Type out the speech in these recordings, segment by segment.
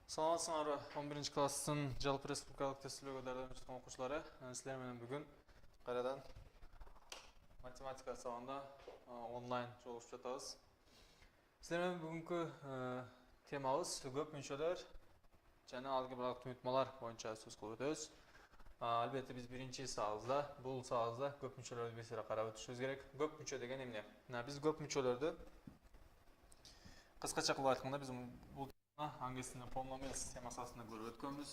Саламатсыңар 11 класстын жалпы республикалык тестилөөгө даярданып жаткан окуучулары. Силер менен бүгүн кайрадан математика сабагында онлайн жолугушуп жатабыз. Силер менен бүгүнкү темабыз көп мүнчөлөр жана алгебралык түнүтмалар боюнча сөз кылып өтөбүз. Албетте биз биринчи сабагыбызда, бул сабагыбызда көп мүнчөлөрдү бир карап өтүшүбүз керек. Көп мүнчө деген эмне? Биз көп мүнчөлөрдү кыскача кылып айтканда биз бул англис тилинде полномер системасы асында көрүп өткөнбүз.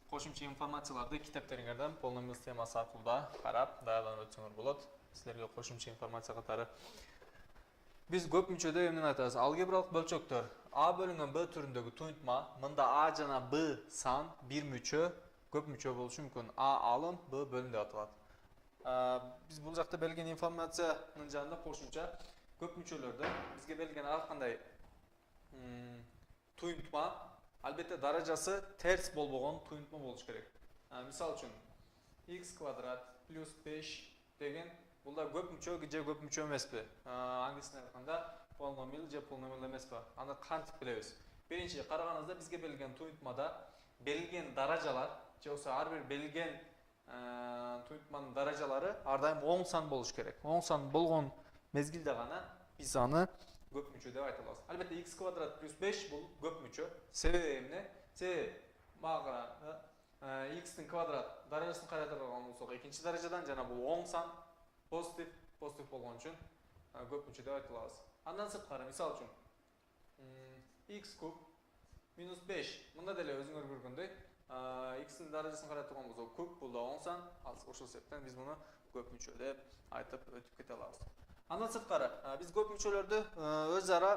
Кошумча информацияларды китептериңерден полномер системасы аркылуу да карап даярданып өтсөңөр болот. Силерге кошумча информация катары биз көп мүнчөдө эмнени айтабыз? Алгебралык бөлчөктөр А бөлүнгөн Б түрүндөгү туюнтма, мында А жана Б сан бир мүнчө, көп мүнчө болушу мүмкүн. А алым, Б бөлүм деп аталат. Биз бул жакта берилген информациянын жанында кошумча көп мүнчөлөрдө бизге берилген ар кандай туюнтма албетте даражасы терс болбогон туюнтма болуш керек. Мисалы үчүн x квадрат плюс 5 деген бул да көп мүнчө же көп мүнчө эмеспи? Англис тилинде айтканда полномер же полномер эмеспи? Аны кантип билебиз? Биринчи караганыбызда бизге берилген туюнтмада берилген даражалар же болбосо ар бир берилген туюнтманын даражалары ар дайым оң сан болуш керек. Оң сан болгон мезгилде гана биз аны көп мүнчө деп айта алабыз. Албетте x квадрат плюс 5 бул көп мүнчө. Себеби эмне? Себеби мага x'тин квадрат даражасын карайтырган болсок экинчи даражадан жана бул оң сан позитив болгон үчүн көп мүнчө деп айта алабыз. Андан сырткары мисалы үчүн x куб минус 5 мында деле өзүңөр көргөндөй x'тин даражасын карайтырган болсок куб бул да оң сан. Ошол себептен биз муну көп мүнчө деп айтып өтүп кете алабыз. Андан сырткары биз көп мүнчөлөрдү өз ара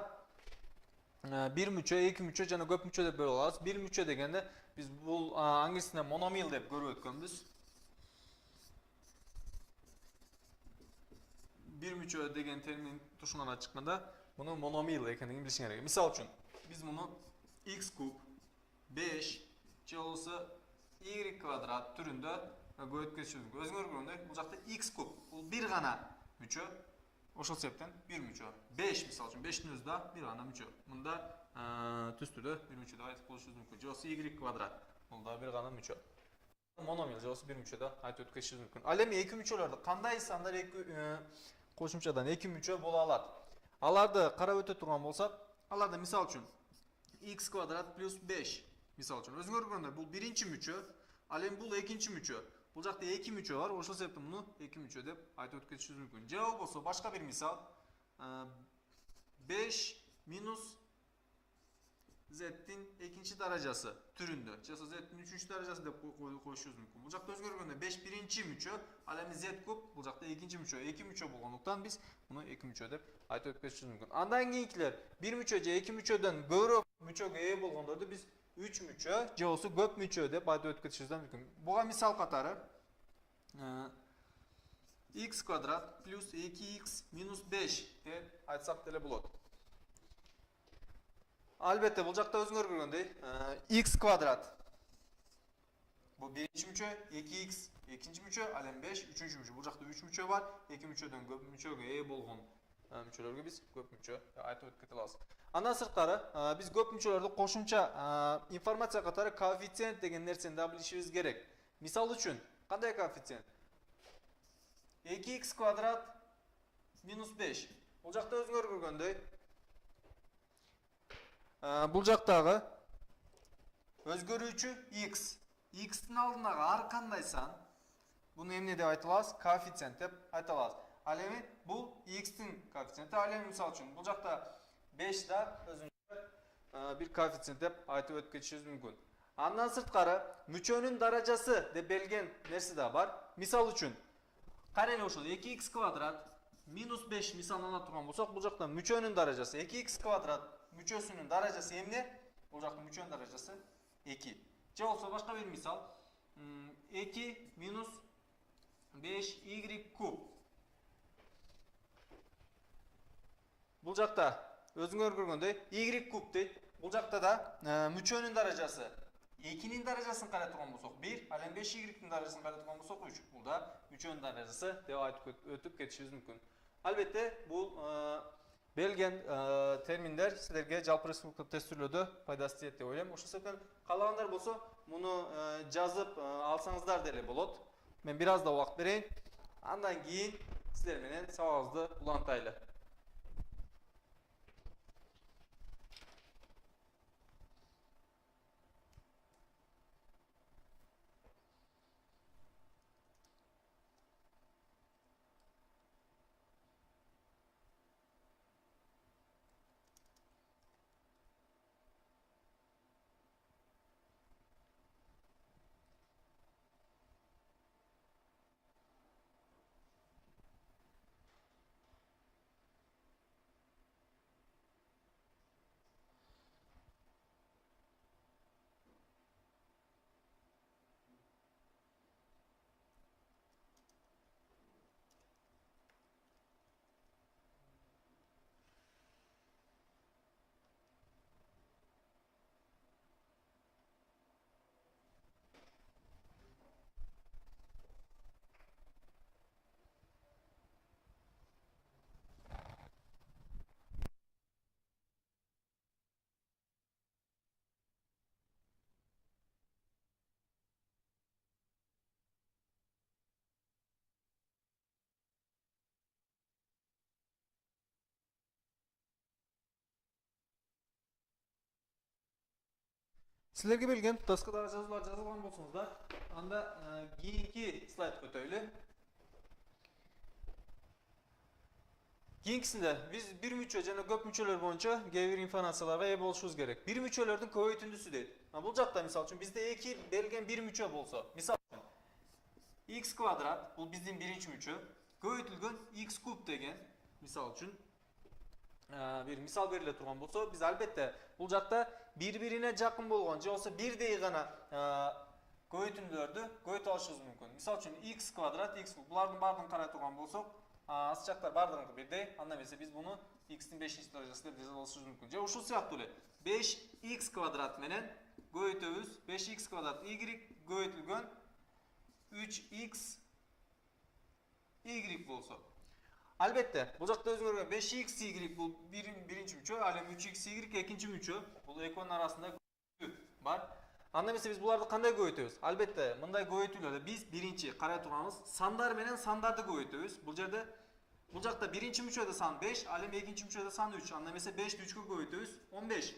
бир мүнчө, эки мүнчө жана көп мүнчө деп бөлүп алабыз. Бир мүнчө дегенде биз бул англис тилинде мономил деп көрүп өткөнбүз. Бир мүнчө деген термин тушунан чыкканда муну мономил экендигин билишиң керек. Мисалы үчүн биз муну x куб 5 же болбосо y квадрат түрүндө көбөйткөнчүбүз мүмкүн. Өзүңөр көргөндөй бул жакта x куб бул бир гана мүнчө. Ошол себептен бир мүнчө. 5 мисалы үчүн 5-тин өзү да бир гана мүнчө. Мында түстүдө бир мүнчө деп айтып коюшубуз мүмкүн. Же болбосо y квадрат бул да бир гана мүнчө. Мономил же болбосо бир мүнчө деп айтып өткөнчүбүз мүмкүн. Ал эми эки мүнчөлөрдү кандай сандар кошумчадан эки мүнчө боло алат? Аларды карап өтө турган болсак, аларда мисалы үчүн x квадрат плюс 5 мисалы үчүн өзүңөр көргөндөй бул биринчи мүнчө, ал эми бул экинчи мүнчө. Бул жакта эки мүнчө бар, ошол себептен муну эки мүнчө деп айтып өткөнчүбүз мүмкүн. Же болбосо башка бир мисал 5 минус z-тин экинчи даражасы түрүндө. Же болбосо z-тин үчүнчү даражасы деп коюшубуз мүмкүн. Бул жакта өзүңөр көргөндөй 5 биринчи мүнчө, ал эми z куб бул жакта экинчи мүнчө, эки мүнчө болгондуктан биз муну эки мүнчө деп айтып өткөнчүбүз мүмкүн. Андан кийинкилер бир мүнчө же эки мүнчөдөн көбүрөөк мүнчөгө ээ болгондорду биз үч мүнчө же болбосо көп мүнчө деп айтып өткөнчүбүз мүмкүн. Буга мисал катары x квадрат плюс 2x минус 5 деп айтсак деле болот. Албетте бул жакта өзүңөр көргөндөй x квадрат бул биринчи мүнчө, 2x экинчи мүнчө, ал эми 5 үчүнчү мүнчө. Бул жакта үч мүнчө бар, эки мүнчөдөн көп мүнчөгө ээ болгон мүнчөлөргө биз көп мүнчө деп айтып өтүп кете алабыз. Андан сырткары биз көп мүнчөлөрдү кошумча информация катары коэффициент деген нерсени да билишибиз керек. Мисалы үчүн кандай коэффициент? 2x квадрат минус 5. Бул жакта өзүңөр көргөндөй бул жактагы өзгөрүүчү x. X-тин алдындагы ар кандай сан буну эмне деп айта алабыз? Коэффициент деп айта алабыз. Ал эми бул x-тин коэффициенти. Ал эми мисалы үчүн бул жакта 5 да өзүнчө бир коэффициент деп айтып өткөнчүбүз мүмкүн. Андан сырткары мүнчөнүн даражасы деп берилген нерсе да бар. Мисалы үчүн кара эле ошол 2x квадрат минус 5 мисалын ала турган болсок, бул жакта мүнчөнүн даражасы 2x квадрат мүнчөсүнүн даражасы эмне? Бул жакта мүнчөнүн даражасы 2. Же болбосо башка бир мисал 2 минус 5y куб. Бул жакта өзүңөр көргөндөй y куб дейт. Бул жакта да мүнчөнүн даражасы 2-нин даражасын карай турган болсок 1, ал эми 5y-тин даражасын карай турган болсок 3. Бул да мүнчөнүн даражасы деп айтып өтүп кетишибиз мүмкүн. Албетте бул Берілген терминдер сіздерге жалпы республикалық тест түрлөдө пайдасы тиет деп ойлойм. Ошол себептен каалагандар болсо муну жазып алсаңыздар деле болот. Мен бир аз да убакыт берейин. Андан кийин сиздер менен сабагыбызды улантайлы. Силерге берилген таскадагы жазуулар жазылган болсоңуздар, анда кийинки слайдка өтөйлү. Кийинкисинде биз бир мүчө жана көп мүчөлөр боюнча кээ бир информацияларга ээ болушубуз керек. Бир мүчөлөрдүн көбөйтүндүсү дейт. Бул жакта мисалы үчүн бизде эки берилген бир мүчө болсо, мисалы үчүн x квадрат бул биздин биринчи мүчө, көбөйтүлгөн x куб деген мисалы үчүн bir misal бериле турган болсо, биз албетте бул жакта бири-бирине жакын болгон же болбосо бирдей гана көбөйтүндүлөрдү көбөйтүп алышыбыз мүмкүн. Мисалы үчүн x квадрат, x куб булардын баардыгын карай турган болсок, ачыкчактар баардыгы бирдей. Анда эмесе биз муну x-тин 5-нчи даражасы деп жазып алышыбыз мүмкүн. Же ушул сыяктуу эле 5x квадрат менен көбөйтөбүз 5x квадрат y көбөйтүлгөн 3x y болсо. Албетте, бул жакта өзүңөргө 5xy бул биринчи мүчө, ал эми 3xy экинчи мүчө. Бул экөөнүн арасында көбөйтүү бар. Анда эмесе биз буларды кандай көбөйтөбүз? Албетте, мындай көбөйтүүлөрдө биз биринчи карай турганыбыз сандар менен сандарды көбөйтөбүз. Бул жерде бул жакта биринчи мүчөдө сан 5, ал эми экинчи мүчөдө сан 3. Анда эмесе 5-ти 3кө көбөйтөбүз 15.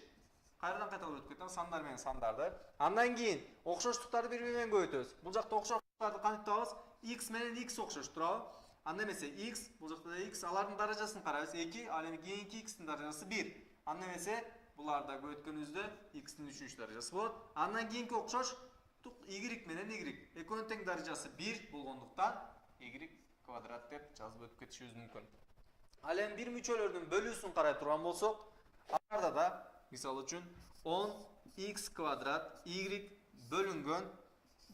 Кайрадан кайталап өтүп кетем сандар менен сандарды. Андан кийин окшоштуктарды бири-бири менен көбөйтөбүз. Бул жакта окшоштуктарды кантип табабыз? X менен x окшош турабы? Анда эмесе x, бул жакта да x, алардын даражасын карайбыз 2, ал эми кийинки x-тин даражасы 1. Анда эмесе буларда көбөйткөнүбүздө x-тин 3-үнчү даражасы болот. Андан кийинки окшоштук y менен y. Экөөнүн тең даражасы 1 болгондуктан y квадрат деп жазып өтүп кетишибиз мүмкүн. Ал эми бир мүчөлөрдүн бөлүүсүн карай турган болсок, аларда да мисалы үчүн 10x квадрат y бөлүнгөн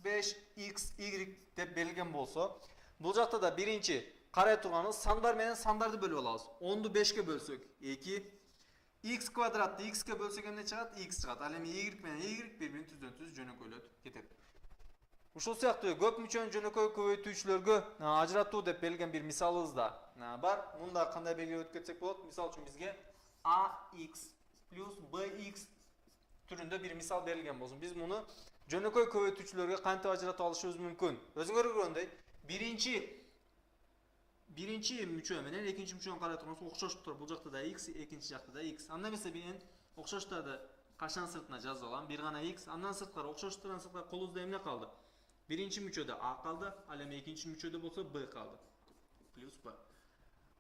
5xy деп берилген болсо, бул жакта да биринчи карай турганыбыз сандар менен сандарды бөлүп алабыз. 10ду 5ке бөлсөк 2, x квадратты x'ке бөлсөк эмне чыгат? X чыгат. Ал эми y менен y бири-бирин түздөн-түз жөнөкөйлөтүп кетет. Ушул сыяктуу көп мүчөнүн жөнөкөй көбөйтүүчүлөргө ажыратуу деп берилген бир мисалыбыз да бар. Мунда кандай белгилеп өтүп кетсек болот? Мисалы үчүн бизге ax плюс bx түрүндө бир мисал берилген болсун. Биз муну жөнөкөй көбөйтүүчүлөргө кантип ажыратып алышыбыз мүмкүн? Өзүңөр көргөндөй, биринчи мүчө менен экинчи мүчөнү карай турганыбыз окшоштуктар. Бул жакта да x, экинчи жакта да x. Анда эмесе мен окшоштарды кашан сыртына жазып алам? Бир гана x, андан сырткары окшоштуктардан сырткары колубузда эмне калды? Биринчи мүчөдө a калды, ал эми экинчи мүчөдө болсо b калды. Плюс b.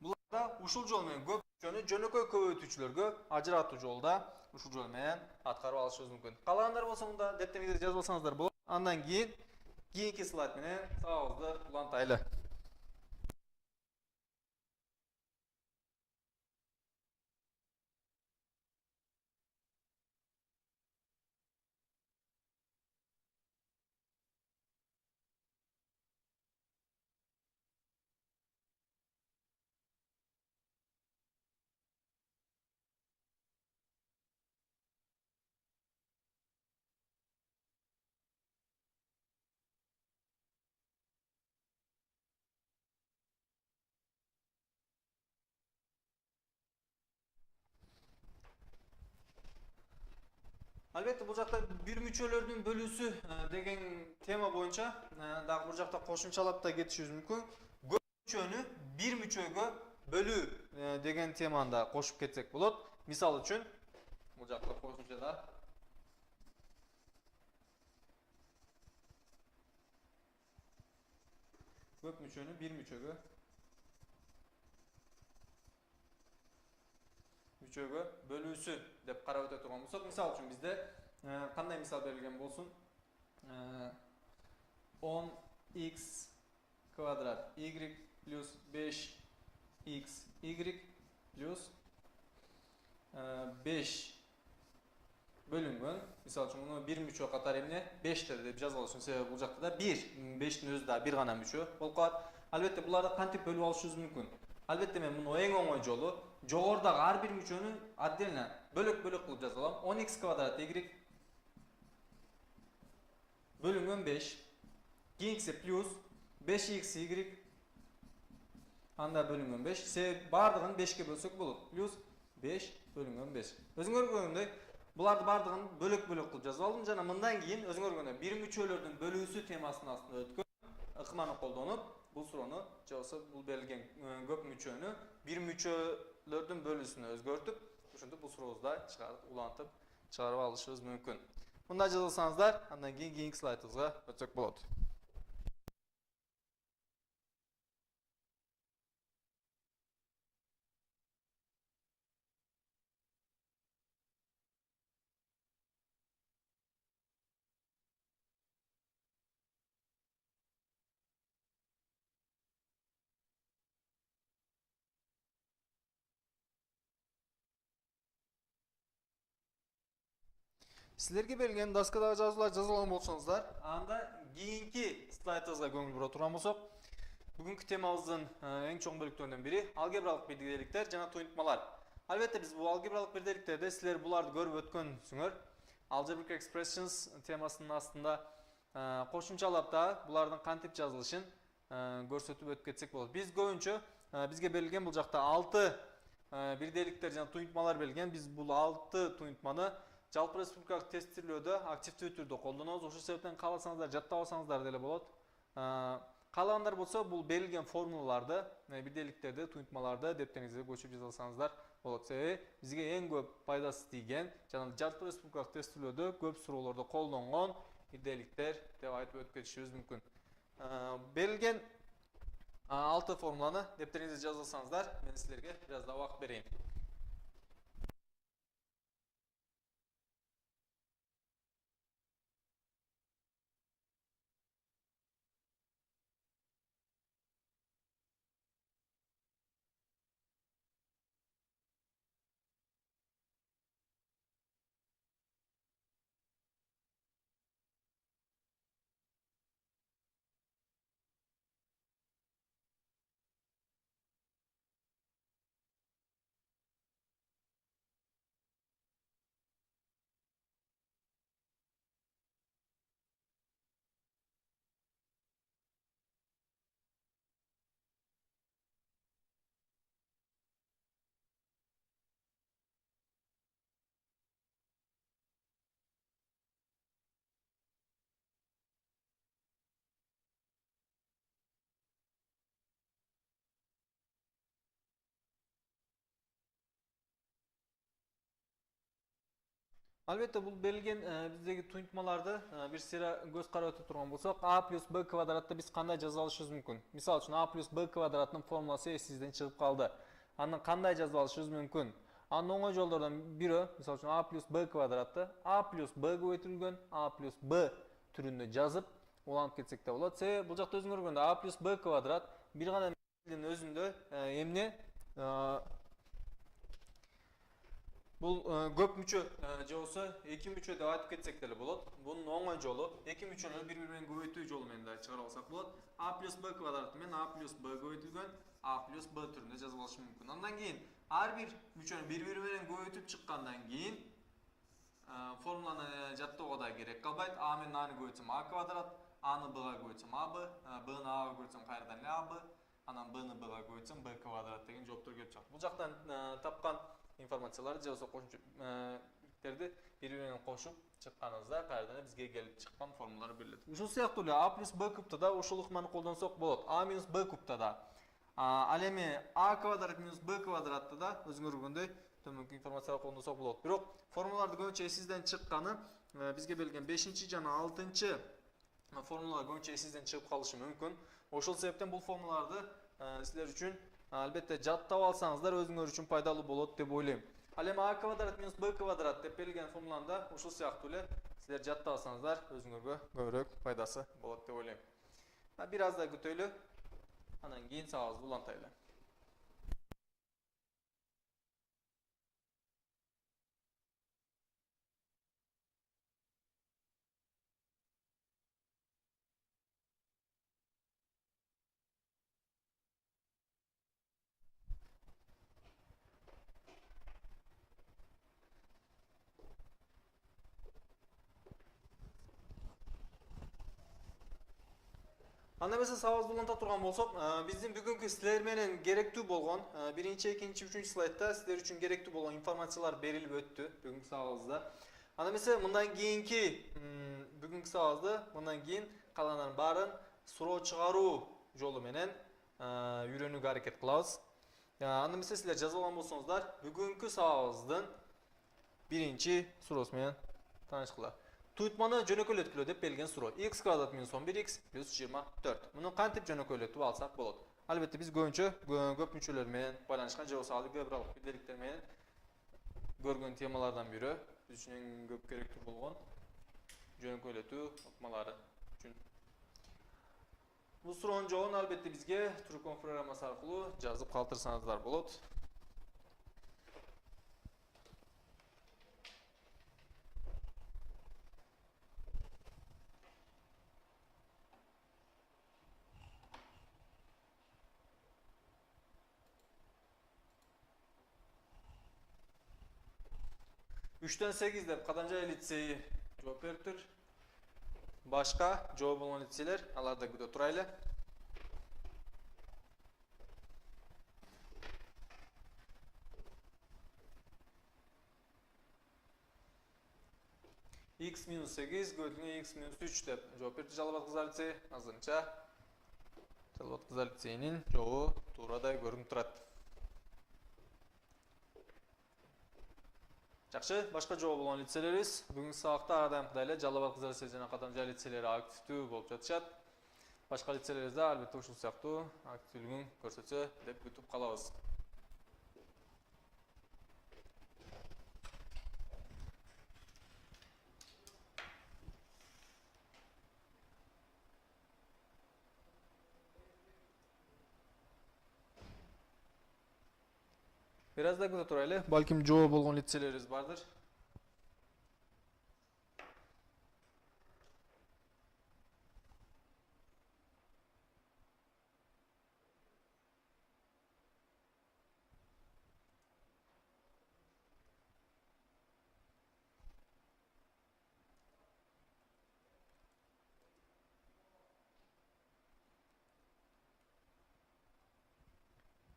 Буларда ушул жол менен көп мүчөнү жөнөкөй көбөйтүүчүлөргө ажыратуу жолда ушул жол менен аткарып алышыбыз мүмкүн. Каалагандар болсо мында деттериңизде жазып алсаңыздар болот. Андан кийинки слайд менен сабагыбызды улантайлы. Албетте бул жакта бир мүчөлөрдүн бөлүүсү деген тема боюнча дагы бул жакта кошумчалап да кетишибиз мүмкүн. Көп мүчөнү бир мүчөгө бөлүү деген теманы да кошуп кетсек болот. Мисал үчүн бул жакта кошумчада көп мүчөнү бир мүчөгө бөлүүсү деп карап өтө турган болсок, мисал үчүн бизде кандай мисал берилген болсун? 10x квадрат y плюс 5x y плюс 5 бөлүнгөн. Мисал үчүн муну бир мүчө катары эмне 5 деп жазып алышыбыз, себеби бул жакта да 1, 5тин өзү да бир гана мүчө болуп калат. Албетте буларды кантип бөлүп алышыбыз мүмкүн? Албетте мен муну эң оңой жолу жогорудагы ар бир мүчөнү отдельно бөлөк-бөлөк кылып жаза алам. 10x квадрат y bölüngön 5 keyinкisi плюс 5x y анда бөлүнгөн 5 себеби бардыгын 5ке бөлсөк болот. Плюс 5 бөлүнгөн 5. Өзүңөр көргөндөй буларды бардыгын бөлөк-бөлөк кылып жазып алдым жана мындан кийин өзүңөр көргөндөй бир мүчөлөрдүн бөлүүсү темасынын астында өткөн ыкманы колдонуп бул суроону же болбосо бул берилген көп мүчөнү бир мүчөлөрдүн бөлүүсүнө өзгөртүп ошентип бул сурообузду да чыгарып улантып чыгарып алышыбыз мүмкүн. Мындай жазылсаңыздар, андан кийинки слайдыбызга өтсөк болот. Силерге берилген доскадагы жазууларды жаза алган болсоңуздар, анда кийинки слайдыбызга көңүл бура турган болсок, бүгүнкү темабыздын эң чоң бөлүктөрүнүн бири алгебралык бирделиктер жана туйунтмалар. Албетте биз бул алгебралык бирделиктерде силер буларды көрүп өткөнсүңөр. Algebraic expressions темасынын астында кошумчалап да булардын кантип жазылышын көрсөтүп өтүп кетсек болот. Биз көбүнчө бизге берилген бул жакта 6 бирделиктер жана туйунтмалар берилген. Биз бул 6 туйунтманы жалпы республикалык тестирлөөдө активдүү түрдө колдонобуз. Ошол себептен кааласаңыздар жаттап алсаңыздар деле болот. Каалагандар болсо бул берилген формулаларды, бирделиктерди, туйунтмаларды дептериңизге көчүрүп жаза алсаңыздар болот. Себеби бизге эң көп пайдасы тийген жана жалпы республикалык тестирлөөдө көп суроолордо колдонгон бирделиктер деп айтып өтүп кетишибиз мүмкүн. Берилген 6 формуланы дептериңизге жаза алсаңыздар, мен силерге бир аз да убакыт берейин. Албетте бул берилген биздеги туйунтмаларды бир сыйра көз карап өтүп турган болсок, a плюс b квадратты биз кандай жаза алышыбыз мүмкүн? Мисал үчүн a плюс b квадраттын формуласы эсизден чыгып калды. Аны кандай жазып алышыбыз мүмкүн? Анын оңой жолдордон бири, мисал үчүн a плюс b квадратты a плюс b көбөйтүлгөн a плюс b түрүндө жазып улантып кетсек да болот. Себеби бул жакта өзүңөр көргөндөй a плюс b квадрат бир гана өзүндө эмне бул көп мүчө же болбосо эки мүчө деп айтып кетсек деле болот. Бунун оңой жолу эки мүчөлөрдү бири-бири менен көбөйтүү жолу менен да чыгарып алсак болот. a плюс b квадраты менен a плюс b көбөйтүлгөн a плюс b түрүндө жазып алыш мүмкүн. Андан кийин ар бир мүчөнү бири-бири менен көбөйтүп чыккандан кийин формуланы жаттоого да керек калбайт. a менен a-ны көбөйтсөм a квадрат, a-ны b-га көбөйтсөм ab, b-ны a-га көбөйтсөм кайрадан эле ab, анан b-ны b-га көбөйтсөм b квадрат деген жооптор келип чыгат. Бул жактан тапкан информацияларды же болбосо терди бири-бирине кошуп чыкканыңызда кайрадан бизге келип чыккан формулалар берилет. Ушул сыяктуу эле a плюс b кубта да ошол ыкманы колдонсок болот. A минус b кубта да. Ал эми a квадрат минус b квадратты да өзүңөр көргөндөй төмөнкү информацияга колдонсок болот. Бирок формулаларды көбүнчө эсизден чыкканы бизге берилген 5-чи жана 6-чы формулалар көбүнчө эсизден чыгып калышы мүмкүн. Ошол себептен бул формулаларды силер үчүн албетте жаттап алсаңыздар өзүңөр үчүн пайдалуу болот деп ойлойм. Ал эми a квадрат минус b квадрат деп берилген формуланы ушул сыяктуу эле силер жаттап алсаңыздар өзүңөргө көбүрөөк пайдасы болот деп ойлойм. Бир аз да күтөйлү. Анан кийин сабагыбызды улантайлы. Анда эмесе сабагыбызды уланта турган болсок, биздин бүгүнкү силер менен керектүү болгон 1-2, 3 слайдта силер үчүн керектүү болгон информациялар берилип өттү бүгүнкү сабагыбызда. Анда эмесе мындан кийинки бүгүнкү сабагыбызды мындан кийин калганын баарын суроо чыгаруу жолу менен үйрөнүүгө аракет кылабыз. Анда эмесе силер жазып алган болсоңуздар, бүгүнкү сабагыбыздын 1-чи суроосу менен таанышкыла. Туйтманы жөнөкөйлөткүлө деп берилген суроо. X квадрат минус 11x плюс 24. Муну кантип жөнөкөйлөтүп алсак болот? Албетте биз көбүнчө көп мүчөлөр менен байланышкан же болбосо алгебралык бирдиктер менен көргөн темалардан бири биз үчүн эң көп керектүү болгон жөнөкөйлөтүү ыкмалары үчүн. Бул суроонун жообун албетте бизге True программасы аркылуу жазып калтырсаңыздар болот. Үчтөн 8 деп Кадамжай лицейи жооп бериптир. Башка жооп болгон лицейлер аларды күтө турайлы. X минус 8 көтүнгө x минус 3 деп жооп берди Жалал Абад кыздар лицейи. Азырынча Жалал Абад кыздар лицейинин жообу туурадай көрүнүп турат. Жакшы, башка жооп болгон лицейлерибиз бүгүнкү сабакта ар дайымкыдай эле Жалал Абад кыздар лицейи жана Кадамжай лицейлери активдүү болуп жатышат. Башка лицейлерибиз да албетте ушул сыяктуу активдүүлүгүн көрсөтсө деп күтүп калабыз. Бир аз да күтө турайлы. Балким жооп болгон лицейлерибиз бардыр.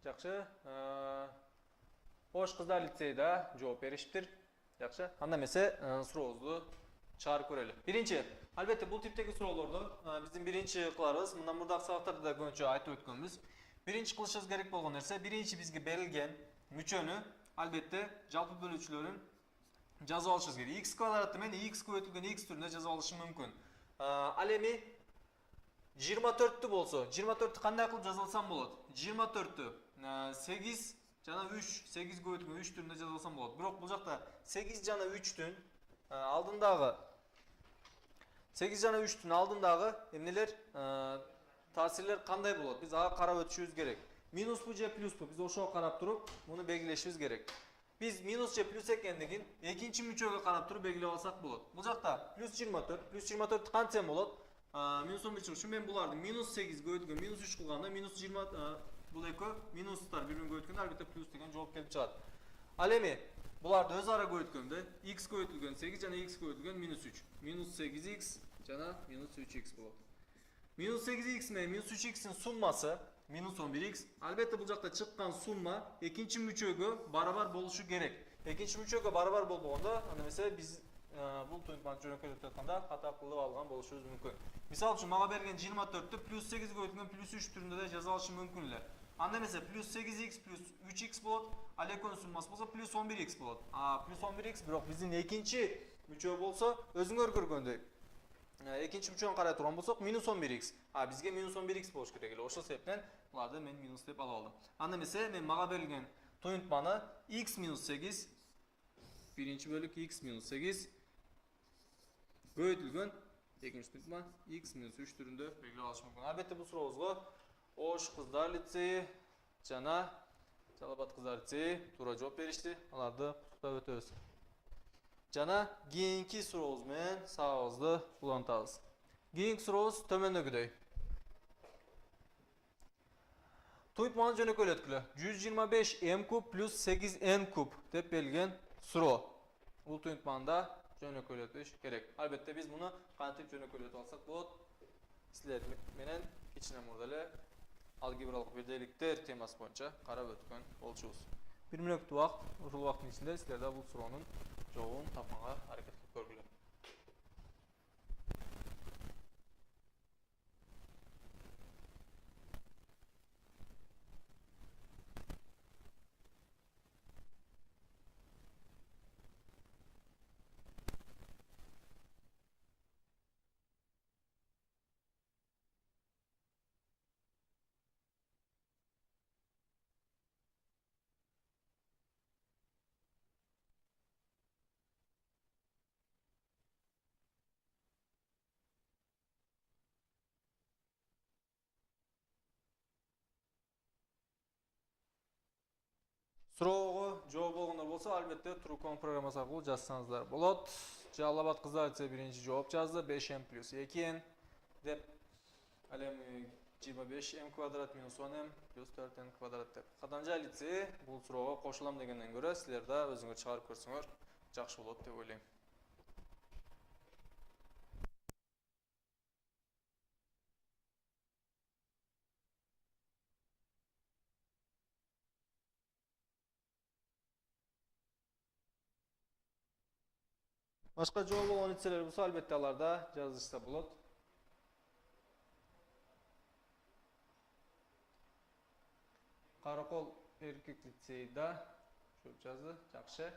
Жакшы. Ош кыздар лицейи да жооп беришиптир. Жакшы. Анда эмесе сурообузду чыгарып көрөлү. Биринчи, албетте бул типтеги суроолорду биздин биринчи кыларыбыз. Мындан мурдагы сабактарда да көбүнчө айтып өткөнбүз. Биринчи кылышыбыз керек болгон нерсе, биринчи бизге берилген мүчөнү албетте жалпы бөлүүчүлөрүн жазып алышыбыз керек. X квадраты менен x көбөйтүлгөн x түрүндө жазып алышы мүмкүн. Ал эми 24'tü болсо, 24'tü кандай кылып жазып алсам болот? 24'tü 8 жана 3, 8 көбөйтүлгөн 3 түрүндө жазып алсам болот. Бирок бул жакта 8 жана 3'түн алдындагы 8 жана 3'түн алдындагы эмнелер таасирлер кандай болот? Биз ага карап өтүшүбүз керек. Минуспу же плюспу? Биз ошого карап туруп, муну белгилешибиз керек. Биз минус же плюс экендигин экинчи мүчөгө карап туруп белгилеп алсак болот. Бул жакта плюс 24 кантсе болот? Минус 11 чыгышы мен буларды минус 8 көбөйтүлгөн минус 3 кылганда минус 20 бул экөө минустар бири-бирине көбөйткөндө албетте плюс деген жооп келип чыгат. Ал эми буларды өз ара көбөйткөндө x көбөйтүлгөн 8 жана x көбөйтүлгөн минус 3. Минус 8x жана минус 3x болот. Минус 8x менен минус 3x'in суммасы минус 11x. Албетте бул жакта чыккан сумма экинчи мүчөгө барабар болушу керек. Экинчи мүчөгө барабар болбогондо, анда mesela биз бул туйнтманы жөнөкөй өтүп атканда хата кылып алган болушубуз мүмкүн. Мисалы үчүн мага берген 24-тү плюс 8ге бөлүнгөн плюс 3 түрүндө да жаза алышым мүмкүн эле. Анда эмесе плюс 8x плюс 3x болот, ал экөөнүн суммасы болсо плюс 11x болот. Плюс 11x бирок биздин экинчи мүчө болсо өзүңөр көргөндөй экинчи мүчөнү карай турган болсок минус 11x. Бизге минус 11x болуш керек эле. Ошол себептен буларды мен минус деп алып алдым. Анда эмесе мен мага берилген туйнтманы x минус 8 биринчи бөлүк x минус 8 көбөйтүлгөн экинчи туйнтма x минус 3 түрүндө белгилеп алыш мүмкүн. Албетте бул сурообузга Ош кыздар лицейи жана Жалал Абад кыздар лицейи туура жооп беришти. Аларды куттуктап өтөбүз. Жана кийинки сурообуз менен сабагыбызды улантабыз. Кийинки сурообуз төмөндөгүдөй. Туйнтманы жөнөкөйлөткүлө. 125 m куб плюс 8 n куб деп берилген суроо. Бул туйнтманы жөнөкөйлөтүш керек. Албетте биз муну кантип жөнөкөйлөтүп алсак болот? Силер менен кичине мурда эле алгебралык бирдейликтер темасы боюнча карап өткөн болчубуз. 1 мүнөттүк убакыт, ушул убакыттын ичинде силер да бул суроонун жообун тапканга аракет кылып көргүлө. Суроого жооп болгондор болсо, албетте Трукон программасы аркылуу жазсаңыздар болот. Жалал Абад кыздар лицейи биринчи жооп жазды. 5m плюс 2n деп. Ал эми 25m квадрат минус 10m плюс 4n квадрат деп. Кадамжай лицейи бул суроого кошулам дегенден көрө, силер да өзүңөр чыгарып көрсөңөр жакшы болот деп ойлойм. Башка жооп болгон лицейлер болсо, албетте аларда жазышса болот. Каракол эркек лицейи да жооп жазды, жакшы.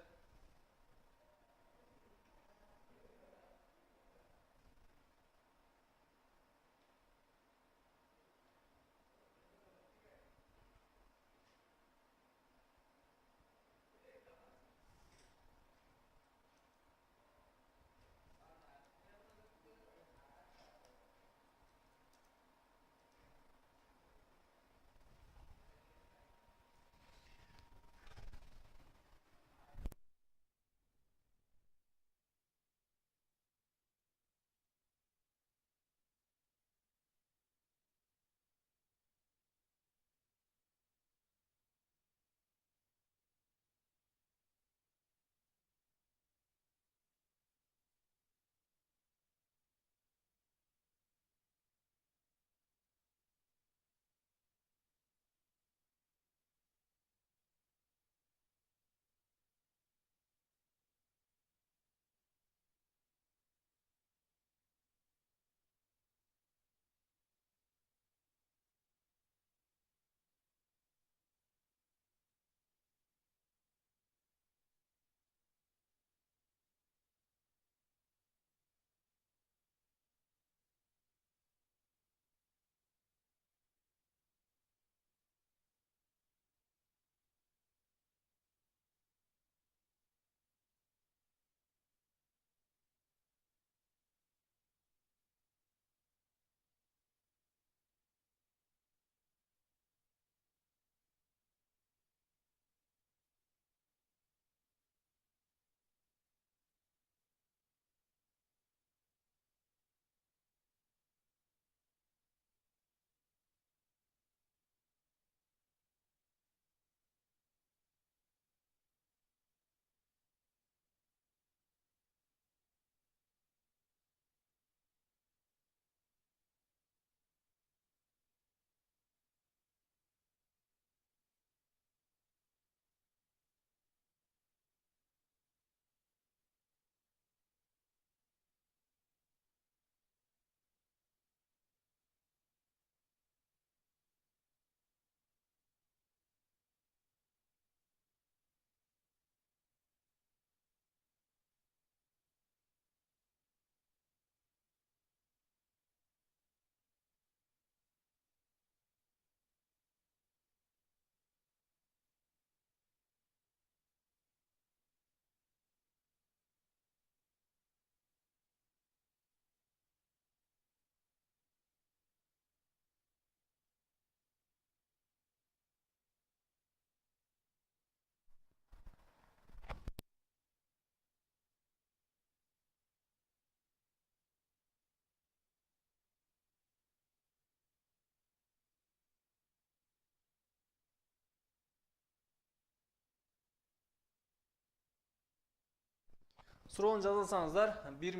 Suroğunu жазылсаңыздар 1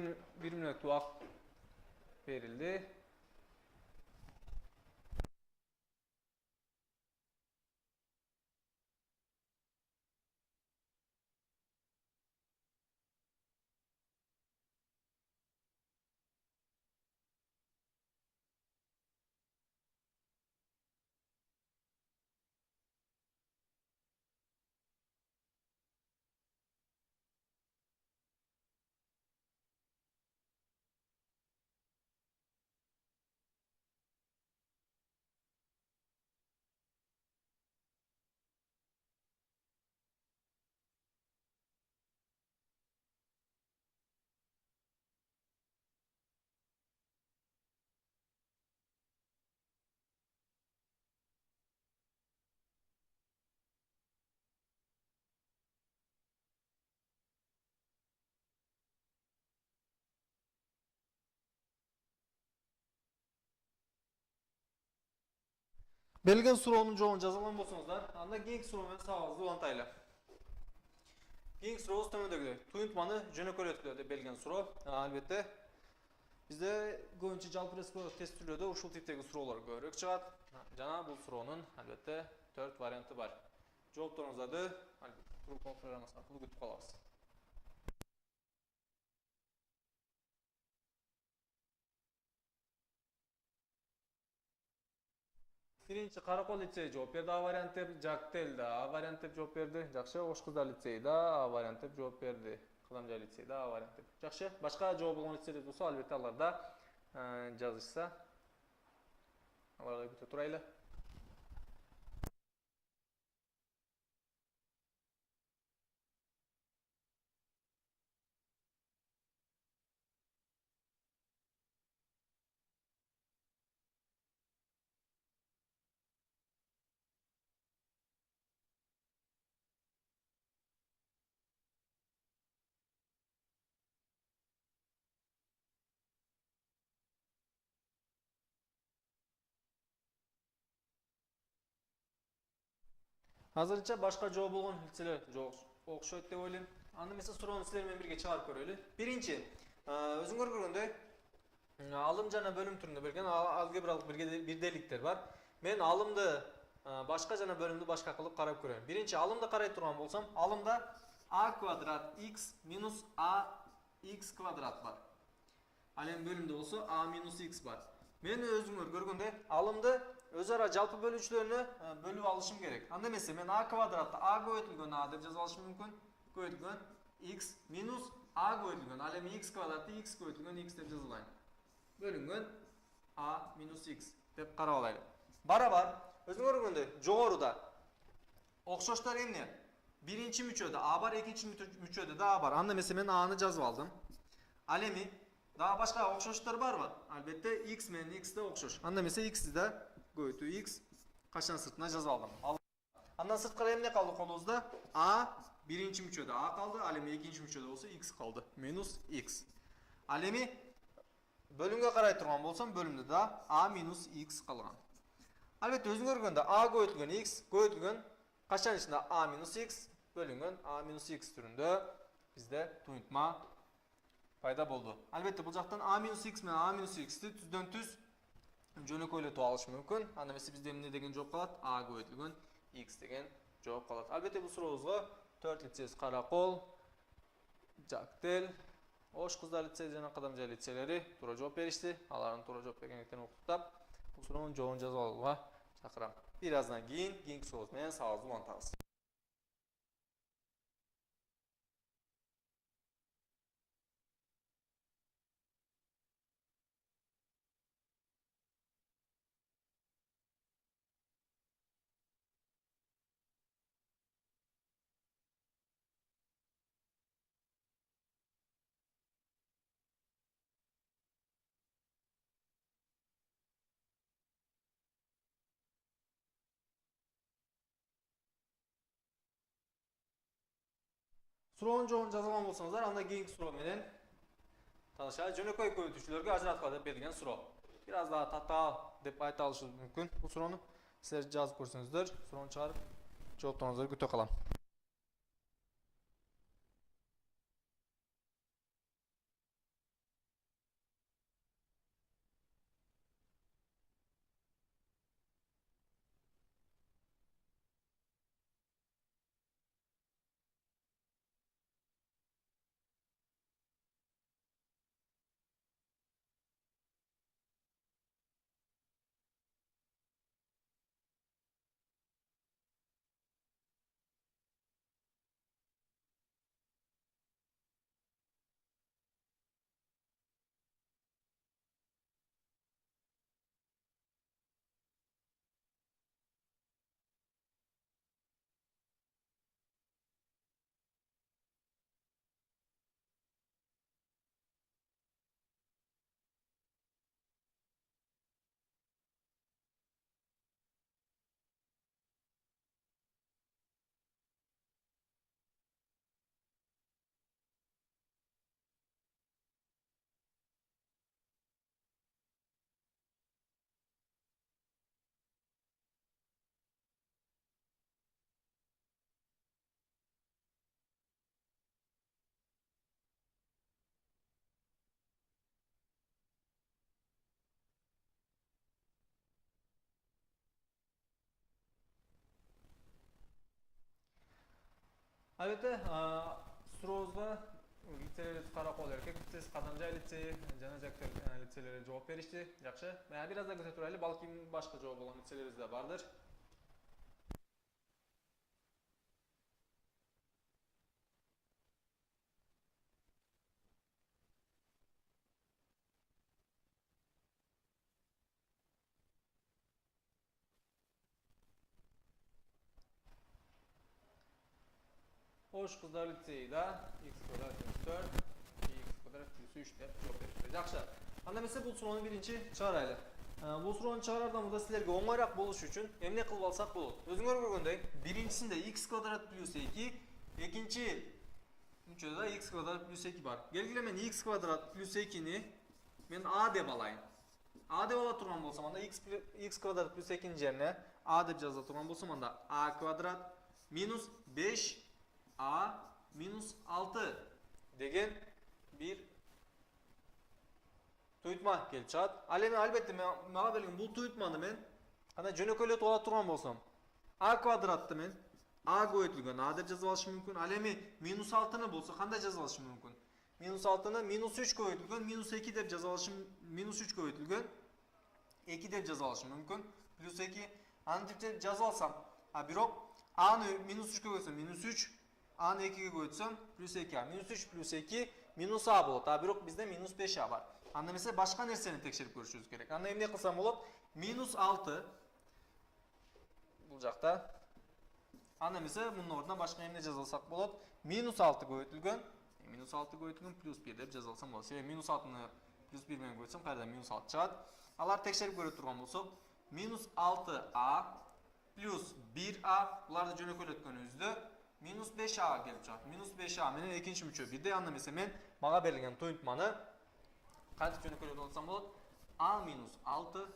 minut vaqt verildi. Belgen suroğunun çoğunu жазылған болсаңыздар, анда кийинки суроомен сабагыбызды улантайлы. Кийинки сурообуз төмөндөгүдөй. Туюнтманы жөнөкөй деп белген суроо. Албетте бизде көбүнчө жалпы тестилөөдө ушул типтеги суроолор көбүрөөк чыгат. Жана бул суроонун албетте 4 варианты бар. Жоопторуңуздарды албетте программасы аркылуу күтүп калабыз. Birinci Karakol Liseyi cevap verdi. A variant deb Jaktel da A variant deb cevap verdi. Жақшы. Oşkızlar Liseyi da A variant deb cevap verdi. Kılamca Liseyi da A variant deb. Жақшы. Başka cevap olan liseyi olsa albatta alarda жазышса. Аларга күтө турайлы. Азырынча башка жооп болгон лицелер жок окшойт деп ойлойм. Аны mesela суроону силер менен бирге чыгарып көрөлү. Биринчи, өзүңөр көргөндөй алым жана бөлүм түрүндө берген алгебралык бирдейликтер бар. Мен алымды башка жана бөлүмдү башка кылып карап көрөм. Биринчи алымды карай турган болсом, алымда a квадрат x минус a x квадрат бар. Ал эми бөлүмдө болсо a минус x бар. Мен өзүңөр көргөндөй алымды өзара жалпы бөлүүчүлөрүнө бөлүп алышым керек. Анда эмесе мен a квадратты a көбөйтүлгөн a деп жазып алышым мүмкүн. Көбөйтүлгөн x минус a көбөйтүлгөн. Ал эми x квадратты x көбөйтүлгөн x деп жазып алайын. Бөлүнгөн a минус x деп карап алайлы. Барабар өзүңөр көргөндөй жогоруда окшоштор эмне? Биринчи мүчөдө a бар, экинчи мүчөдө да a бар. Анда эмесе мен a'ны жазып алдым. Ал эми дагы башка окшоштор барбы? Албетте x менен x да окшош. Анда эмесе x'ти да көбөйтүү x качан сыртына жазып алдым. Андан сырткары эмне калды колубузда? A биринчи мүчөдө a калды, ал эми экинчи мүчөдө болсо x калды. Минус x. Ал эми бөлүмгө карай турган болсом, бөлүмдө да a минус x калган. Албетте өзүңөр көргөндө a көбөйтүлгөн x көбөйтүлгөн качан ичинде a минус x бөлүнгөн a минус x түрүндө бизде туюнтма пайда болду. Албетте бул жактан a минус x менен a минус x'ти түздөн түз жөнөкөйлөтүп алыш мүмкүн. Анда эмесе бизде эмне деген жооп калат? A көбөйтүлгөн x деген жооп калат. Албетте бул сурообузга 4 лицей Каракол, Жактел, Ош кыздар лицей жана Кадамжай лицейлери туура жооп беришти. Алардын туура жооп бергендиктен уктап, бул суроонун жообун жазып алууга чакырам. Бир аздан кийин кийинки сурообуз менен сабагыбызды улантабыз. Суроонун жообун жазган болсоңуздар, анда кийинки суроо менен таанышалы. Жөнөкөй көбөйтүүчүлөргө ажыраткыла деп берилген суроо. Бир аз дагы татаал деп айта алышыбыз мүмкүн. Бул суроону силер жазып көрсөңүздөр, суроону чыгарып жоопторуңуздарды күтө калам. Albatta, so'rovga litseylarimiz qarab qolar ekan. Siz Qadamjoy litseyi, Janajak litseylariga javob berishdi. Yaxshi. Mana biraz da kuzatib turaylik, balki boshqa javob bo'lgan litseylaringizda bordir. Xo'sh, qizlar litseyida x kvadrat minus 4, x kvadrat plus 3 deb javob berishdi. Yaxshi. Anda esa bu so'rovni birinchi chiqaraylik. Bu so'rovni chiqarardan burada sizlarga o'ng'ayroq bo'lish uchun endi qilib olsak bo'ladi. O'zinglar ko'rgandek, birinchisida x kvadrat plus 2, ikkinchi uchida x kvadrat plus 2 bor. Belgila men x kvadrat plus 2 ni men a deb olayin. A deb ola turgan bo'lsam, anda x kvadrat plus 2 ning yerine a deb yoza turgan bo'lsam, anda a kvadrat minus 5 a minus 6 degan bir tuyutma kelib chiqadi. Albatta menga berilgan bu tuyutmani men qanday jo'nako'ylatib ola turgan bo'lsam, a kvadratni men a ko'yitilgan a deb yozib olishim mumkin. Minus 6 ni bo'lsa qanday yozib olishim mumkin? Minus 6 ni minus 3 ko'yitilgan, minus 2 deb yozib olishim, minus 3 ko'yitilgan 2 deb yozib olishim mumkin. Plus 2 ani deb yozib olsam, biroq a ni minus 3 ga qo'ysam minus 3, a ni 2 ga qo'ysam plus 2, minus 3 plus 2 minus a bo'ladi. Biroq bizda minus 5 a bor. Anda esa boshqa narsani tekshirib ko'rishimiz kerak. Anda endi qilsam bo'ladi? Minus 6 bu yoqda. Anda esa bunning o'rniga boshqa endi yozsak bo'ladi. Minus 6 qo'yilgan, minus 6 qo'yilgan plus 1 deb yozsam bo'ladi. Minus 6 ni plus 1 bilan qo'ysam qayerdan minus 6 chiqadi. Alar tekshirib ko'rib turgan bo'lsak, minus 6a plus 1a bularni jo'nako'ylatganimizda minus 5a kelib chiqadi. Minus 5a mening ikkinchi mucho'bida. Anda esa men menga berilgan tuyutmani qancha jo'nako'ylatib olsam bo'ladi? A minus 6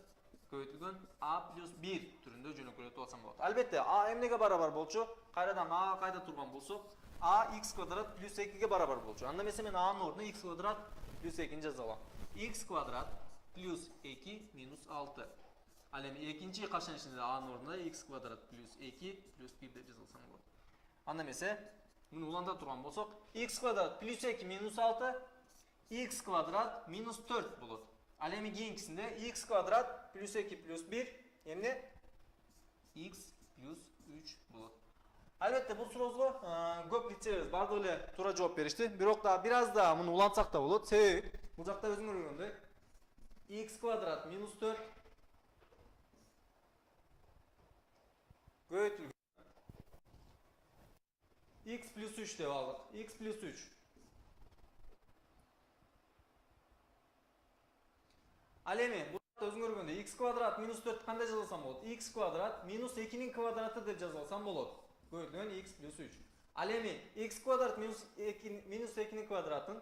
ko'yitilgan a plus 1 turida jo'nako'ylatib olsam bo'ladi. Albatta, a nega barobar bo'lchi? Qayerdan a qayda turgan bo'lsa, a x kvadrat plus 2 ga barobar bo'lchi. Anda esa men a ning o'rniga x kvadrat plus 2 ni yozaman. X kvadrat plus 2 minus 6. Ikkinchi qashamishda a ning o'rniga x kvadrat plus 2 plus 1 deb yozsam bo'ladi. Anda esa buni ulanda turgan bo'lsak, x kvadrat plus 2 minus 6 x kvadrat minus 4 bo'ladi. Keyingisinde x kvadrat plus 2 plus 1 endi x plus 3 bo'ladi. Albatta bu so'rovga ko'p litseylar bardo'la to'g'ri javob berishdi. Biroq da biraz da buni ulantsak da bo'ladi. Sebebi bu yoqda o'zing ko'rgandek x kvadrat minus 4 ko'yitilgan x plus 3 deb oldik. X plus 3 bu o'zing ko'rganda x kvadrat minus 4 qanday yozsam bo'ladi? X kvadrat minus 2 ning kvadrati deb yozsam bo'ladi. Qo'yilgan x plus 3. X kvadrat minus 2 ning kvadratini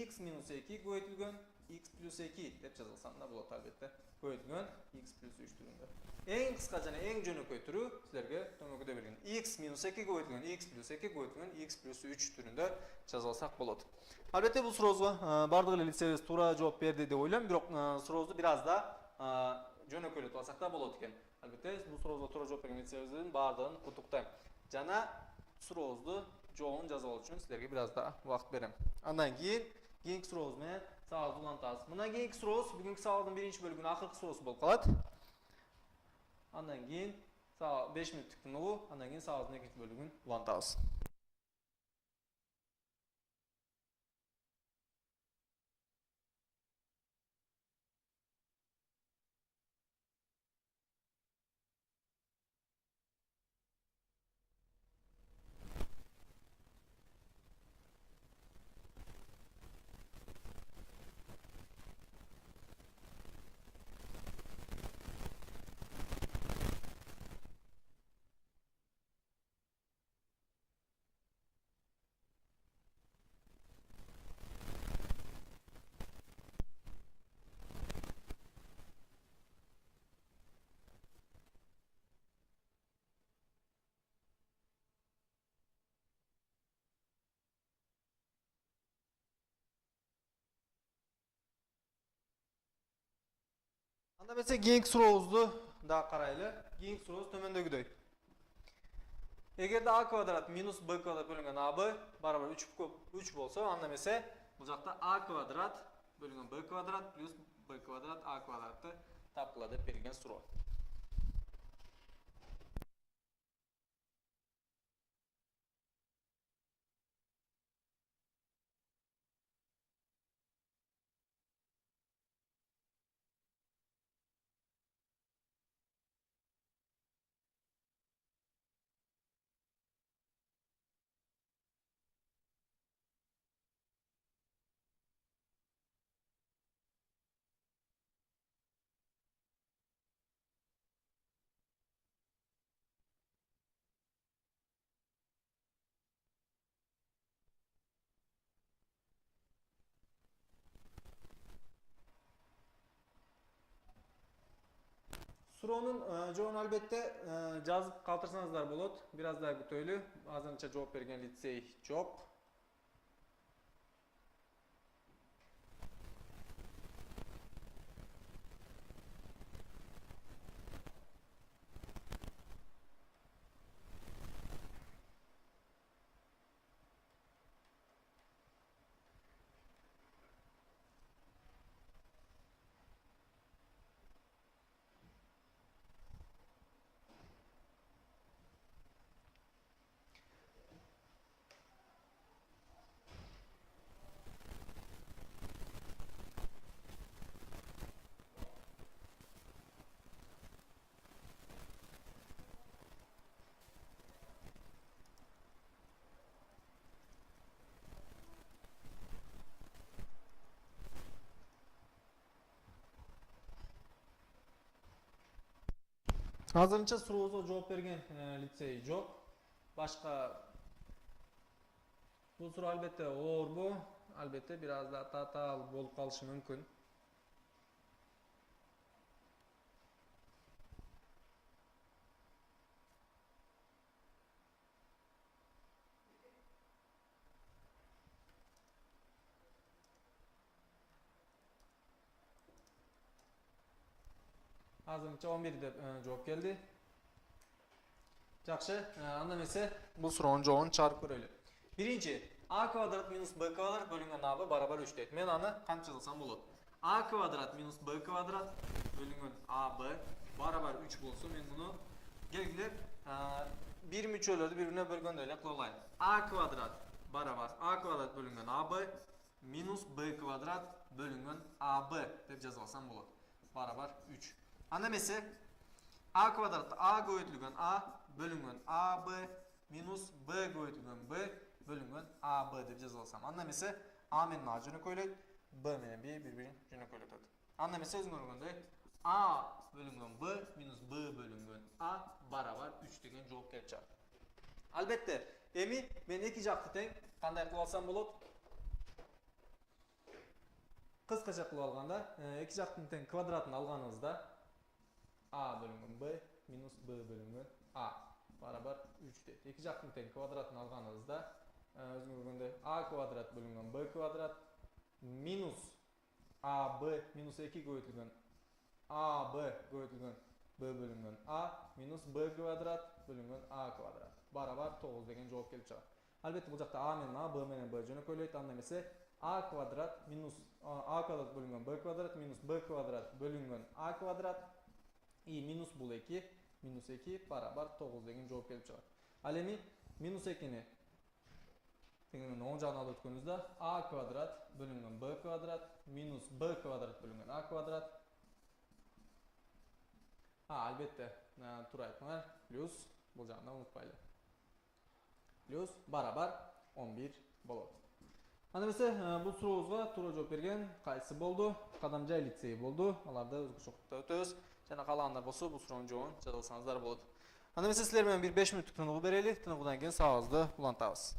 x minus 2 qo'yilgan x plus 2 deb yozsam da bo'ladi albatta. Qo'yilgan x plus 3 turida. Eng qisqacha, eng jo'nako'y turi sizlarga to'g'ri bergan. X minus 2 qo'yilgan x plus 2 qo'yilgan x plus 3 turida yozsak bo'ladi. Albatta bu so'rovga bardo'la litseyimiz to'g'ri javob berdi deb o'ylayman, biroq so'rovni biraz da jo'nako'ylatib olsak da bo'ladi ekan. Albatta bu so'rovga to'g'ri javob bergan litseyimizning bardig'ini qutlaqlayman. Jana so'rovni javobini yozib olish uchun sizlarga biraz da vaqt beraman. Undan keyingi so'rovni savol ulantasiz. Bundan keyingi so'rov bugungi savolning birinchi bo'limining oxirgi so'rovi bo'lib qoladi. Undan keyin 5 minutlik tinov, undan keyin savolning ikkinchi bo'limini ulantasiz. Anda mesela keyingi so'rovimizni da qaraylik. Keyingi so'rovimiz tomondagidek. Эгерде a квадрат минус b квадрат бөлүнгөн ab барабар 3 болсо, анда эмесе бул жакта a квадрат бөлүнгөн b квадрат плюс b квадрат a квадратты тапкыла деп берилген суроо. Суроонун жообун албетте жазып калтырсаңыздар болот. Бираз да күтөйлү. Азырынча жооп берген лицей жок. Азырынча сурообузга жооп берген лицей жок. Башка бул суроо албетте оорбу, албетте бир аз да татаал болуп калышы мүмкүн. Азырынча 11 деп жооп келди. Жакшы, анда эмесе бул суроонун жообун чыгарып көрөлү. Биринчи, a квадрат минус b квадрат бөлүнгөн ab барабар 3 дейт. Мен аны кантип жазсам болот? a квадрат минус b квадрат бөлүнгөн ab барабар 3 болсо, мен муну келгиле бир мүчөлөрдү бири-бирине бөлгөндөй эле кыла алайын. a квадрат барабар a квадрат бөлүнгөн ab минус b квадрат бөлүнгөн ab деп жазып алсам болот. Барабар 3. Анда эмесе a квадрат a көбөйтүлгөн a бөлүнгөн ab минус b көбөйтүлгөн b бөлүнгөн ab деп жазып алсам. Анда эмесе a менен a жөнөкөйлөйт, b менен b бири-бирин жөнөкөйлөтөт. Анда эмесе өзүңөр көргөндөй a бөлүнгөн b минус b бөлүнгөн a барабар 3 деген жооп келип чыгат. Албетте, эми мен эки жакты тең кандай кылып алсам болот? Кыскача кылып алганда, эки жактын тең квадратын алганыбызда a бөлүнгөн b минус b бөлүнгөн a барабар 3 дейт. Эки жактын тең квадратын алганыбызда өзүңөр көргөндөй a квадрат бөлүнгөн b квадрат минус ab минус 2 көбөйтүлгөн ab көбөйтүлгөн b бөлүнгөн a минус b квадрат бөлүнгөн a квадрат барабар 9 деген жооп келип чыгат. Албетте бул жакта a менен a, b менен b жөнөкөйлөйт. Анда эмесе a квадрат минус a квадрат бөлүнгөн b квадрат минус b квадрат бөлүнгөн a квадрат и минус бул 2 минус 2 барабар 9 деген жооп келип чыгат. Ал эми минус 2-ни теңирменен оң жагына алып өткөнүбүздө a квадрат бөлүнгөн b квадрат минус b квадрат бөлүнгөн a квадрат. Албетте туура айттыңар, плюс бул жагында унутпайлы. Плюс барабар 11 болот. Анда эмесе бул сурообузга туура жооп берген кайсы болду? Кадамжай лицей болду. Аларды өзгөчө окуп өтөбүз. Жана каалагандар болсо бул суроонун жообун жаза алсаңыздар болот. Анда эмесе силер менен бир 5 мүнөттүк тыныгуу берели. Тыныгуудан кийин сабагыбызды улантабыз.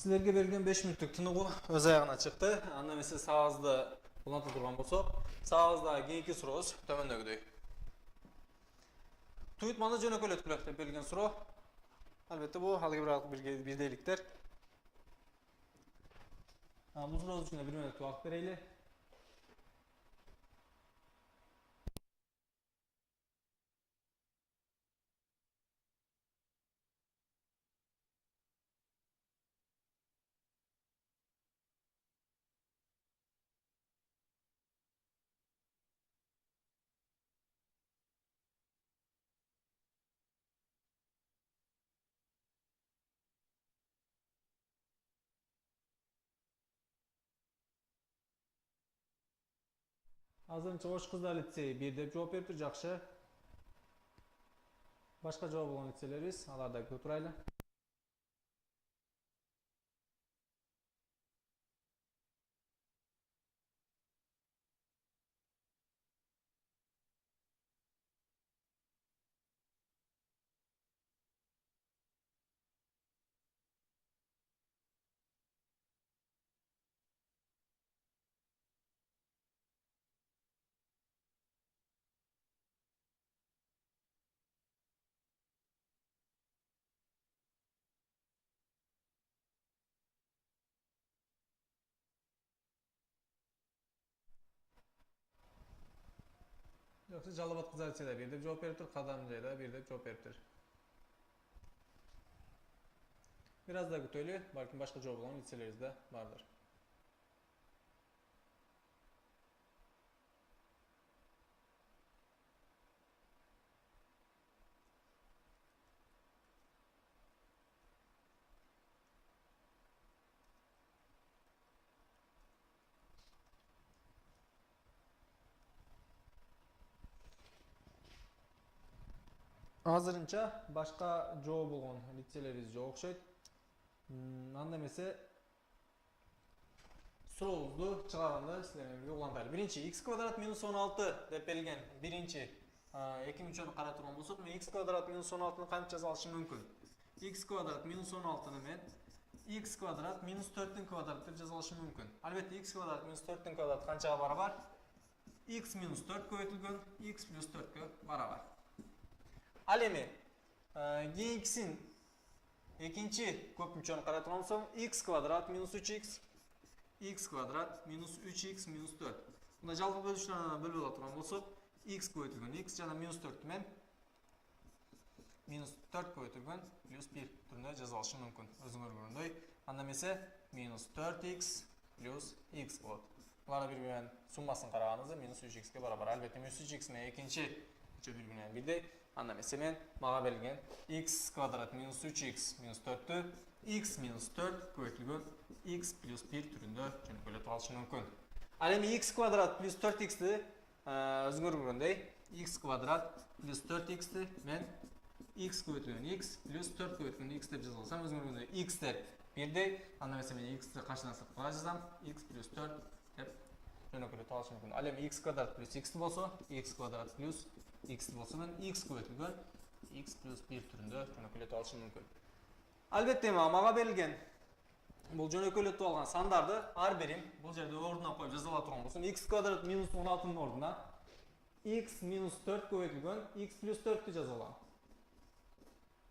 Sizlerge berген 5 мүнөттүк тыныгуу өз аягына чыкты. Анда эмесе сабазды уланта турган болсок, сабаздагы кийинки сурообуз төмөндөгүдөй. Туйутманы жөнөкөйлөткүлө деп берилген суроо. Албетте бул алгебралык бирдейликтер. Бул сурообуз үчүн 1 мүнөт убакыт берели. Азырынча Ош кыздар лицейи 1 деп жооп бериптир, жакшы. Башка жооп болгон лицейлерибиз, аларды көрүп турайлы. Жакшы, Жалал-Абад кыздар лицейде 1 деп жооп бериптир, Кадамжайда 1 деп жооп бериптир. Бир аз да күтөлү, балким башка жооп болгон лицейлерибиз да бардыр. Азырынча башка жооп болгон лицейлерибиз жок окшойт. Анда эмесе сурообузду чыгарганда силер менен улантайлы. Биринчи x квадрат минус 16 деп берилген. Биринчи эки мүнчөнү карап турган болсок, мен x квадрат минус 16-ны кантип жаза алышым мүмкүн? X квадрат минус 16-ны мен x квадрат минус 4-түн квадраты деп жаза алышым мүмкүн. Албетте x квадрат минус 4-түн квадраты канчага барабар? X минус 4 көбөйтүлгөн x плюс 4кө барабар. Ал эми кийинкисин экинчи көп мүнчөнү карап турган болсом, x квадрат минус 3x, x квадрат минус 3x минус 4. Мында жалпы бөлүшүлөрүн бөлүп ала турган болсок, x көбөйтүлгөн x жана минус 4 мен минус 4 көбөйтүлгөн плюс 1 түрүндө жаза алышым мүмкүн. Өзүңөр көргөндөй, анда эмесе минус 4x плюс x болот. Булар бири менен суммасын караганыбызда минус 3x ке барабар. Албетте минус 3x менен экинчи бири менен бирдей. Анда эмесе мен мага берилген x квадрат минус 3x минус 4-тү x минус 4 көбөйтүлгөн x плюс 1 түрүндө жөнөкөйлөтүп алышым мүмкүн. Ал эми x квадрат плюс 4x'ти өзүңөр көргөндөй x квадрат плюс 4x'ти мен x көбөйтүлгөн x плюс 4 көбөйтүлгөн x деп жаза алсам, өзүңөр көргөндөй x'тер бирдей. Анда эмесе мен x'ти качтан сырткыга жазам, x плюс 4 деп жөнөкөйлөтүп алышым мүмкүн. Ал эми x квадрат плюс x болсо, x квадрат плюс x болсо мен x көбөйтүлгөн x плюс 1 түрүндө жөнөкөйлөтүп алышым мүмкүн. Албетте мага берилген бул жөнөкөйлөтүп алган сандарды ар бирин бул жерде ордуна коюп жаза ала турган болсом, x квадрат минус 16-нын ордуна x минус 4 көбөйтүлгөн x плюс 4-тү жаза алам.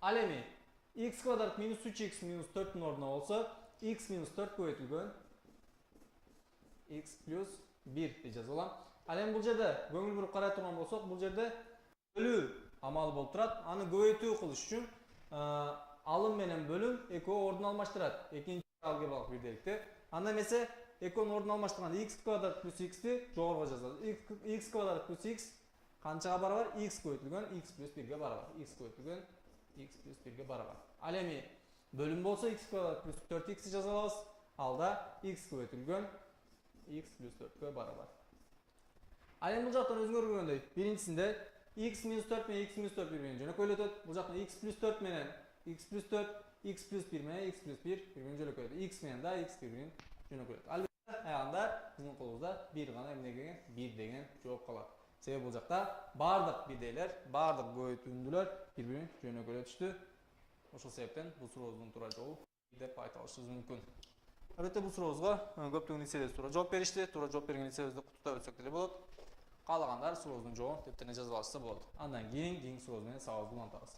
Ал эми x квадрат минус 3x минус 4-түн ордуна болсо, x минус 4 көбөйтүлгөн x плюс 1-ти жаза алам. Ал эми бул жерде көңүл буруп карай турган болсок, бул жерде бөлүү амалы болуп турат. Аны көбөйтүү кылыш үчүн алым менен бөлүм экөө ордун алмаштырат. Экинчи алгебралык бирдейликте. Анда эмесе экөөнүн ордун алмаштырганда x квадрат плюс x-ти жогоруга жазабыз. X квадрат плюс x канчага барабар? X көбөйтүлгөн x плюс 1ге барабар. X көбөйтүлгөн x плюс 1ге барабар. Ал эми бөлүм болсо x квадрат плюс 4x-ти жаза алабыз. Алда x көбөйтүлгөн x плюс 4кө барабар. Ал эми бул жактан өзүңөр көргөндөй, биринчисинде x минус 4 менен x минус 4 бири менен жөнөкөйлөтөт. Бул жактан x плюс 4 менен x плюс 4, x плюс 1 менен x плюс 1 бири менен жөнөкөйлөтөт. X менен да x бири менен жөнөкөйлөтөт. Албетте аягында биздин колубузда бир гана эмне келген? 1 деген жооп калат. Себеби бул жакта бардык бирдейлер, бардык көбөйтүндүлөр бири менен жөнөкөйлөтүштү. Ошол себептен бул сурообуздун туура жообу deb ayta olishimiz mumkin. Albatta bu so'rovga ko'pchilik liseyda so'ra javob berishdi. To'g'ri javob bergan liseyimizda qutuda o'tsak bo'ladi. Qolganlar so'rovning javobini deb tana yozib olsa bo'ladi. Andan keyin so'rovni savol bilan olamiz.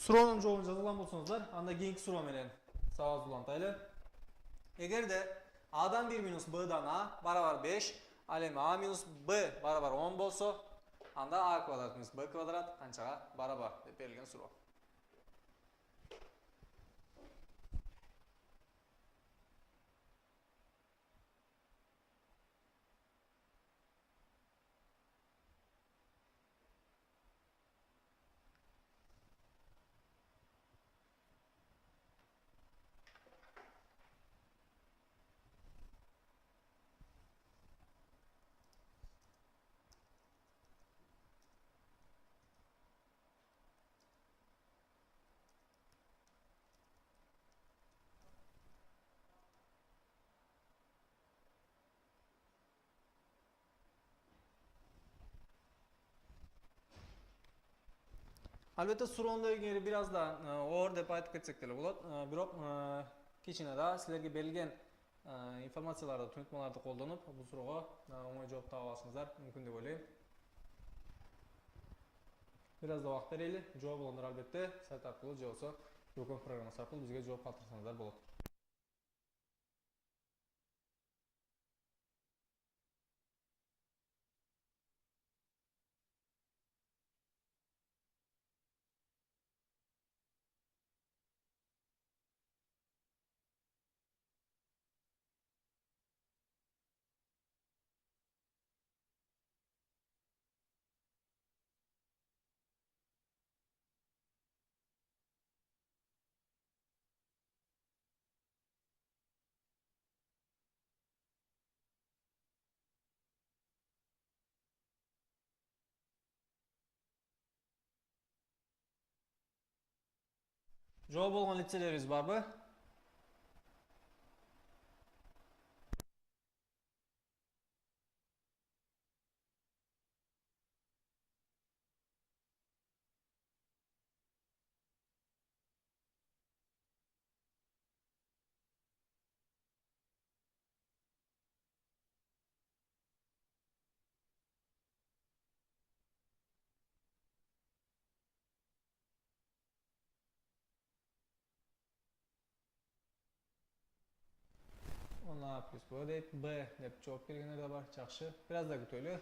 So'rovning javobini yozgan bo'lsangizlar, anda keyingi so'rov bilan savol ulantaylik. Agarda A'dan 1 minus B'dan A barobar 5, alem A minus B barobar 10 bo'lsa, anda A kvadrat minus B kvadrat qanchaga barobar deb berilgan so'rov. Albatta so'rovdagi yeri biraz da og'ir deb aytib ketsak bo'ladi. Biroq kechinada sizlarga berilgan informatsiyalarni, tushuntirmalarni qo'llanib bu so'rovga o'ng'ay javob topa olasizlar mumkin deb o'ylayman. Biraz da vaqt beraylik. Javob olanlar albatta sayt orqali yo'qsa Google programmasi orqali bizga javob qoldirsanglar bo'ladi. Javob olgan litseylarimiz bormi? Ona yapıyoruz bu arada B deb javob berganlar da bor, yaxshi. Biraz da kutaylik.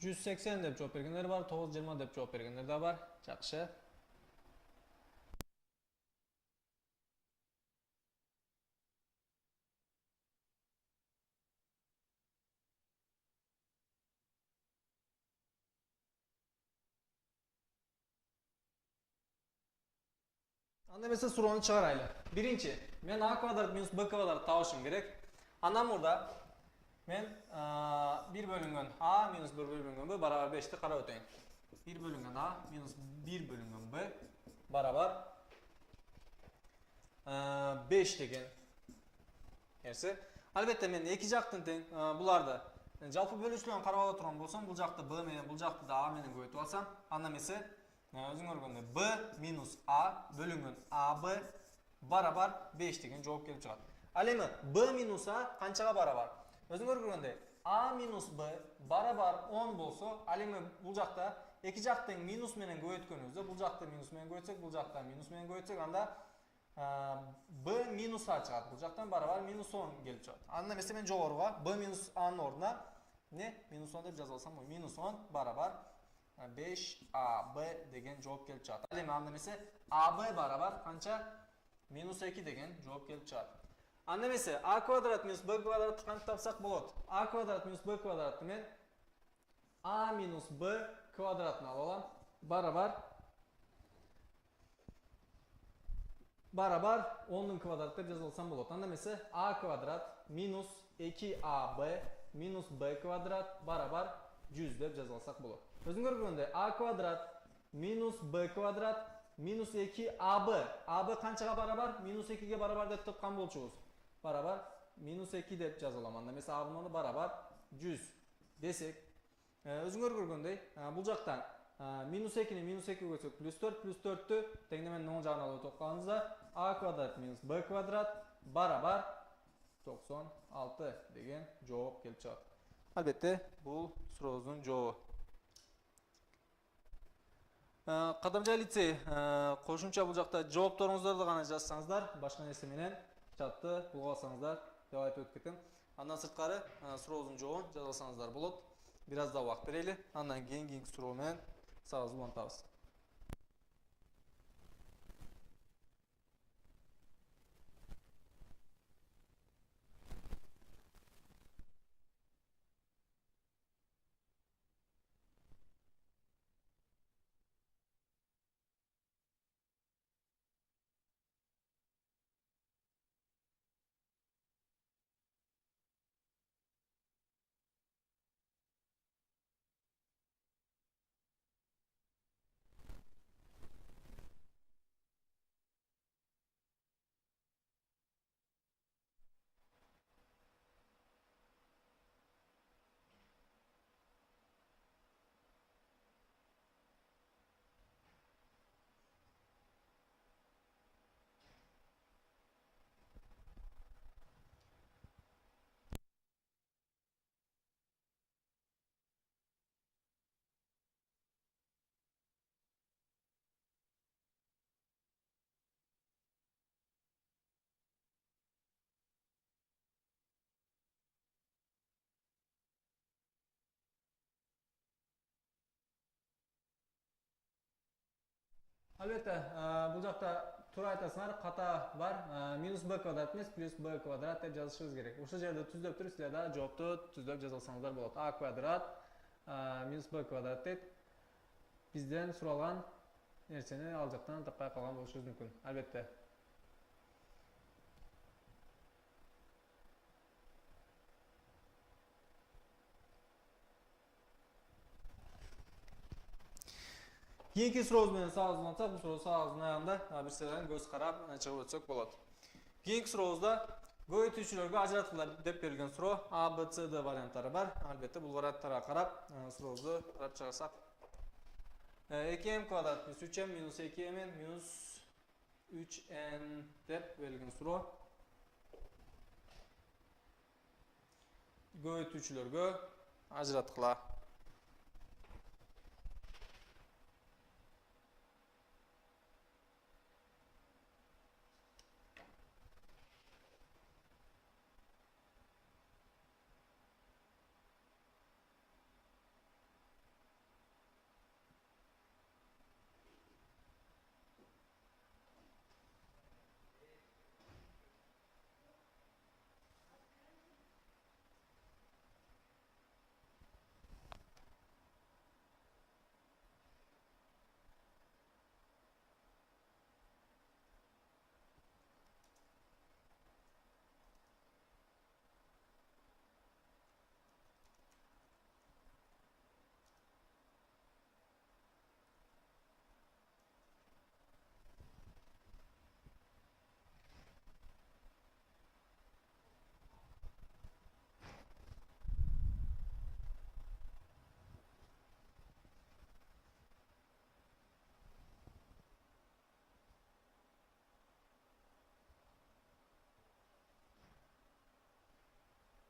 Yüz 180 deb javob berganlar bor, 920 deb javob berganlar da bor, yaxshi. Anda mesela so'rovni chiqaraylik. Birinchi, men A kvadrat minus B kvadrat topishim kerak. Andan burada men 1 bölüngen A minus 1 bölüngen B barobar 5 ni qarab o'tayım. 1 bölüngen A minus 1 bölüngen B barabar 5 деген нәрсе. Албетте мен екі жақтың тең бұларды жалпы бөлушілерін қарап ала тұрған болсам, бұл жақты B менен, бұл жақты да A менен көбейтіп алсам, анда эмесе өзүң көргөндөй B минус A бөлүнгөн AB барабар 5 деген жооп келип чыгат. Ал эми B минус A канчага барабар? Өзүң көргөндөй A минус B барабар 10 болсо, ал эми бул жакта эки жактың минус менен көбөйткөнүбүздө, бул жакты минус менен көбөйтсөк, бул жакта минус менен көбөйтсөк, анда B минус A чыгат. Бул жактан барабар минус 10 келип чыгат. Анда эмесе мен жогоруга B минус A'нын ордуна минус 10 деп жазып алсам, минус 10 барабар 5AB деген жооп келип чыгат. Ал эми анда эмесе AB барабар канча? Минус 2 деген жооп келип чыгат. Анда эмесе A квадрат минус B квадратты кантип тапсак болот? A квадрат минус B квадратты мен A минус B квадратын алып алам. Барабар 10'ун квадрат деп жазып алсам болот. Анда эмесе A квадрат минус 2AB минус B квадрат барабар 100 деп жазып алсак болот. Өзүң көргөндөй A квадрат минус B квадрат минус 2AB. AB канчага барабар? Минус 2ге барабар деп тапкан болчубуз. Барабар минус 2 деп жазып алам. Анда эмесе A'нын ордуна барабар 100 десек, өзүңөр көргөндөй бул жактан минус 2'ни минус 2 көтсөк плюс 4'тү теңдеменин оң жагына алып өтүп A квадрат минус B квадрат барабар 96 деген жооп келип чыгат. Албетте бул сурообуздун жообу. Кадамжай лицей кошумча бул жакта жоопторуңуздарды гана жазсаңыздар, башка нерсе менен чатты булга алсаңыздар деп айтып өтүп кетем. Андан сырткары сурообуздун жообун жаза алсаңыздар болот. Бир аз да убакыт берели. Андан кийинки суроо менен сабагыбызды улантабыз. Албетте, бул жакта туура айтасыңар, ката бар. Минус b квадрат эмес, плюс b квадрат деп жазышыбыз керек. Ушул жерде түздөп туруп, силер да жоопту түздөп жаза алсаңыздар болот. A квадрат минус b квадрат дейт. Бизден суралган нерсени ал жактан таппай калган болушубуз мүмкүн. Албетте. Кийинки сурообуз менен сабагыбызды улантсак, бул суроо сабагыбыздын аягында бир сыйдан көз карап чыгып өтсөк болот. Кийинки сурообузда көбөйтүүчүлөргө ажыратуулар деп берилген суроо A, B, C, D варианттары бар. Албетте бул варианттарга карап сурообузду карап чыгарсак. 2m квадрат плюс 3m минус 2m минус 3n деп берилген суроо. Көбөйтүүчүлөргө ажыраткыла.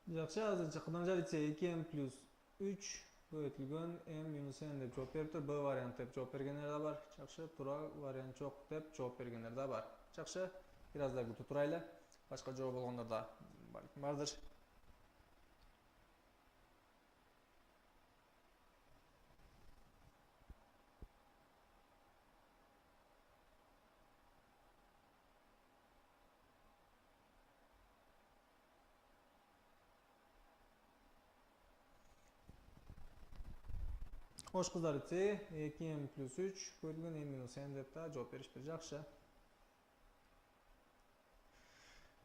Жақсы, азырынча кыдаңжа десе 2m плюс 3 бөлүтүлгөн m минус n деп жооп бериптир. Б вариант деп жооп бергендер да бар. Жақсы, туура вариант жок деп жооп бергендер да бар. Жақсы, бир аз да күтүп турайлы. Башка жооп болгондор да балким бардыр. Хош кыздар, десе 2m плюс 3 бөлүнгөн m минус n деп да жооп беришпир. Жакшы.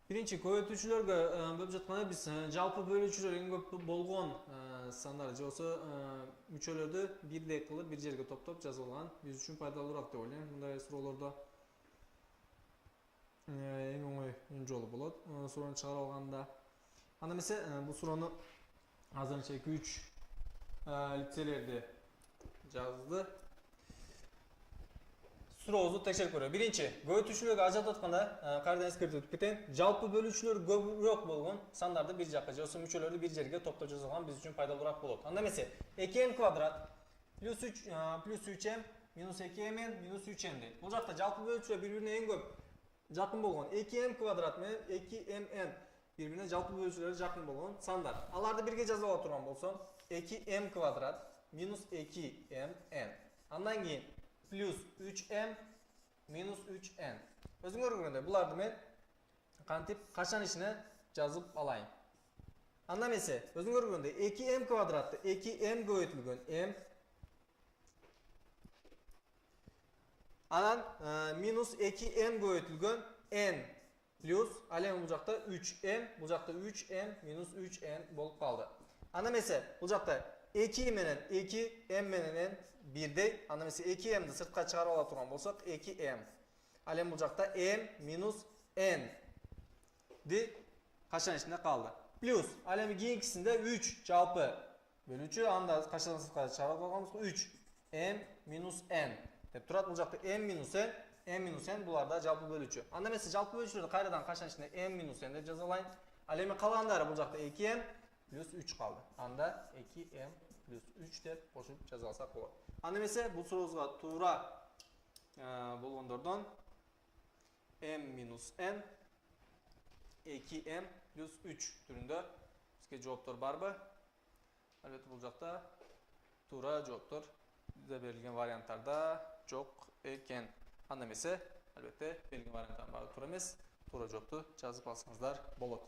Биринчи көбөйтүүчүлөргө бөлүп жатканда биз жалпы бөлүүчүлөр эң көп болгон сандар же болбосо мүчөлөрдү бирдей кылып бир жерге топтоп жазып алган биз үчүн пайдалуураак деп ойлойм. Мындай суроолордо эң оңой жолу болот суроону чыгарып алганда. Анда эмесе бул суроону азырынча 2-3 лицейлерди жазды. Сурообузду текшерип көрөлү. Биринчи, көбөйтүүчүлөргө ажыратып атканда кайрадан эскертип өтүп кетейин. Жалпы бөлүүчүлөр көбүрөөк болгон сандарды бир жакка же болбосо мүчөлөрдү бир жерге топтоп жазылган биз үчүн пайдалуураак болот. Анда эмесе 2m квадрат плюс 3m минус 2mn минус 3n дейт. Бул жакта жалпы бөлүүчүлөр бири-бирине эң көп жакын болгон 2m квадрат менен 2mn бири-бирине жалпы бөлүүчүлөрү жакын болгон сандар. Аларды бирге жазып ала турган болсом 2m квадрат минус 2mn. Андан кийин плюс 3m минус 3n. Өзүңөр көргөндөй буларды мен кантип качан ичине жазып алайын. Анда эмесе өзүңөр көргөндөй 2m квадратты 2m көбөйтүлгөн m анан минус 2m көбөйтүлгөн n плюс ал эми бул жакта 3m, бул жакта 3m минус 3n болуп калды. Анда эмесе бул жакта 2 менен 2 m менен n бирдей. Анда эмесе 2m'ди сыртка чыгарып ала турган болсок 2m. Ал эми бул жакта m минус n ди качан ичинде калды. Плюс ал эми кийинкисинде 3 жалпы бөлүүчү, анда качан сыртка чыгарып алганбызбы 3 m минус n деп турат. Бул жакта m минус n буларда жалпы бөлүүчү. Анда эмесе жалпы бөлүүчүлөрдү кайрадан качан ичинде m минус n деп жаза алайын. Ал эми калгандары бул жакта 2m плюс 3 калды. Анда 2m плюс 3 деп кошуп жаза алсак болот. Анда эмесе бул сурообузга туура болгондордон m минус n 2m плюс 3 түрүндө бизге жооптор барбы? Албетте бул жакта туура жооптор бизде берилген варианттарда жок экен. Анда эмесе албетте берилген варианттардын баары туура эмес. Туура жоопту жазып алсаңыздар болот.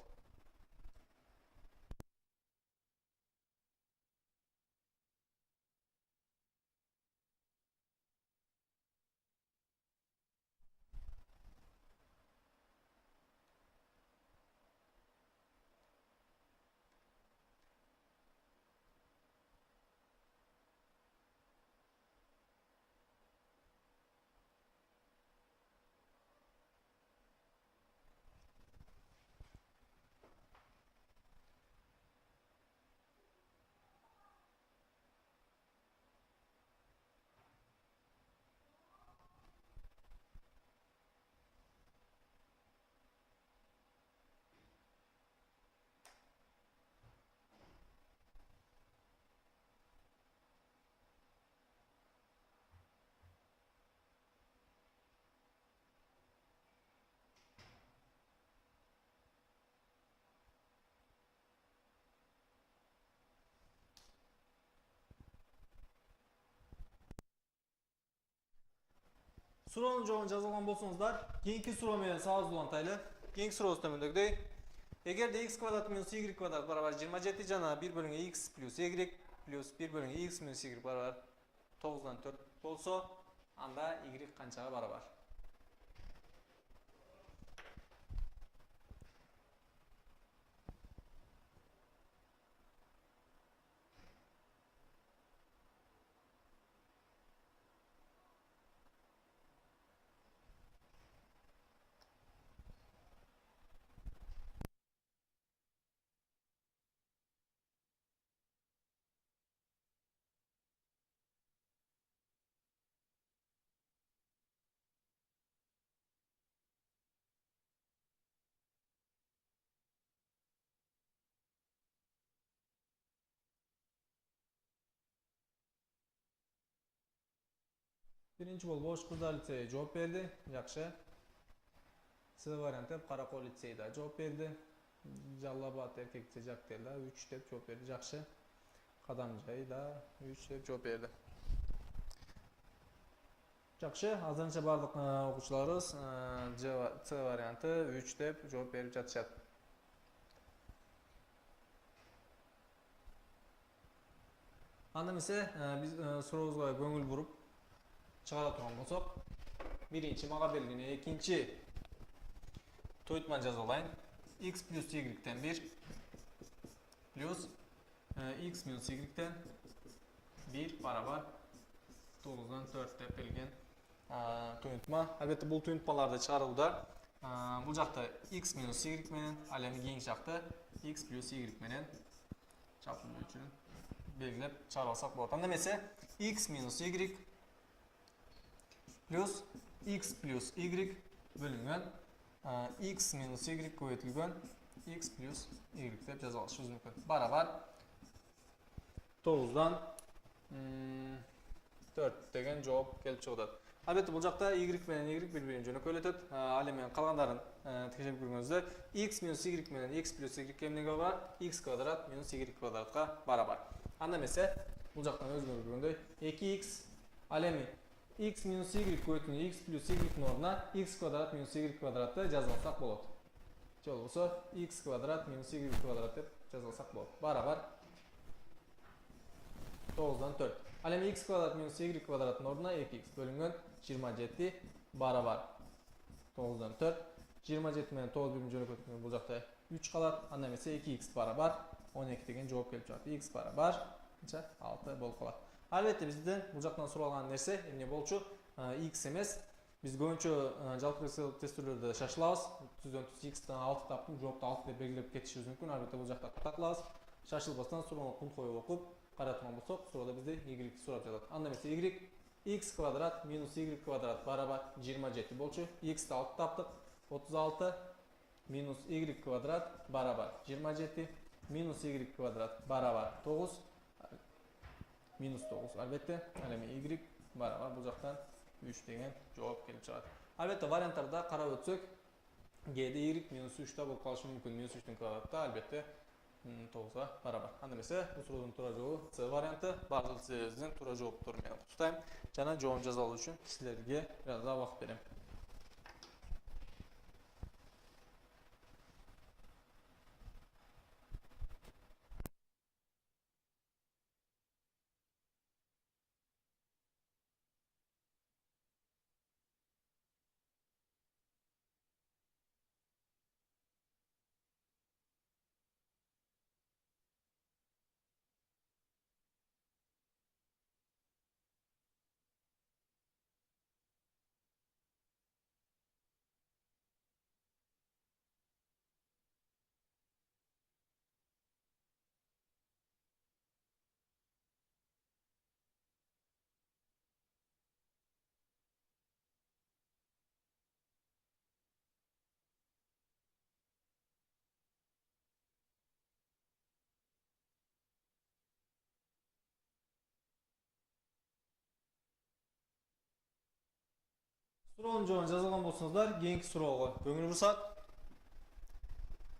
Суроонун жообун жаза алган болсоңуздар, кийинки суроо менен сабагыбызды улантайлы. Кийинки сурообуз төмөндөгүдөй. Эгерде x квадрат минус y квадрат барабар 27 жана 1 бөлүнгө x плюс y плюс 1 бөлүнгө x минус y барабар 9-дан 4 болсо, анда y канчага барабар? Birinchi bo'lib Osh qizlar litseyi javob berdi. Yaxshi. C varianti Qaraqo'l litseyida javob berdi. Jallabad erkek tejaqterda 3 deb javob berdi. Yaxshi. Qadamjoyda 3 deb javob berdi. Yaxshi, hozircha bardıq o'quvchilarimiz C varianti 3 deb javob berib жатышат. Andan ise biz so'rovimizga ko'ngil burib chiqara turgan bo'lsak, birinchi manga berilgan ikkinchi to'ytma jazolayın. X plus y'den 1 plus x minus y'den 1 barabar 9'dan 4 deb berilgan to'ytma. Albatta bu to'ytmalarda chiqaruvda bu жақта x minus y menen, al endi keyingi жақта x plus y menen chapiluu uchun belgilab chiqarsak bo'ladi. Anda esa x minus y plus y bo'lingan x minus y ko'paytirilgan x plus y deb yoza olishimiz mumkin. Barabar 9'dan 4 degan javob kelib chiqadi. Albatta bu жақта y bilan y bir-birini jo'na ko'rlatadi. Al endi qolganlarini tekshirib ko'rganingizda x minus y bilan x plus y kemniga barabar x kvadrat minus y kvadratga barabar. Anda esa bu жақtan o'zini ko'rganday 2x al endi x minus y ko'paytirilgan x plus y o'rnina x kvadrat minus y kvadratni yozsak bo'ladi. Javob bo'lsa x kvadrat minus y kvadrat deb yozsak bo'ladi. Barabar 9'dan 4. Al endi x kvadrat minus y kvadratning o'rnina 2x bo'lingan 27 barabar 9'dan 4. 27 bilan 9 birinchi jo'na ko'targan bu жақта 3 qoladi. Andan esa 2x barabar 12 degan javob kelib chiqadi. X barabar 6 bo'lib qoladi. Albatta bizden bu жақtan so'ralgan narsa emne bo'lchu x emas. Biz ko'pincha жалпы тестілерде шашылабыз. 300 x'dan 6 topdim, javobni 6 deb belgilab ketishimiz mumkin. Albatta bu жақта taqlabız. Шашылбастан so'rovni kun qo'yib o'qib qaratgan bo'lsak, so'rovda bizde y so'rab жатат. Анда esa y x kvadrat minus y kvadrat barabar 27 bo'lchu. X ni 6 topdik. 36 minus y kvadrat barabar 27 minus y kvadrat barabar 9 minus 9 albatta alemi y barabar bu жақtan 3 degan javob kelib chiqadi. Albatta variantlarda qarab o'tsak, g de y minus 3 da bo'lib qolishi mumkin. Minus 3 ning kvadratda albatta 9 ga barabar. Anda esa bu so'rovning to'g'ri javobi C varianti. Ba'zi sizlardan to'g'ri javob turmaydi. Tutayım. Jana javob jazolash uchun sizlarga biroz vaqt beraman. So'rovni javob yozgan bo'lsangizlar, keyingi so'rovga ko'ngil bursak.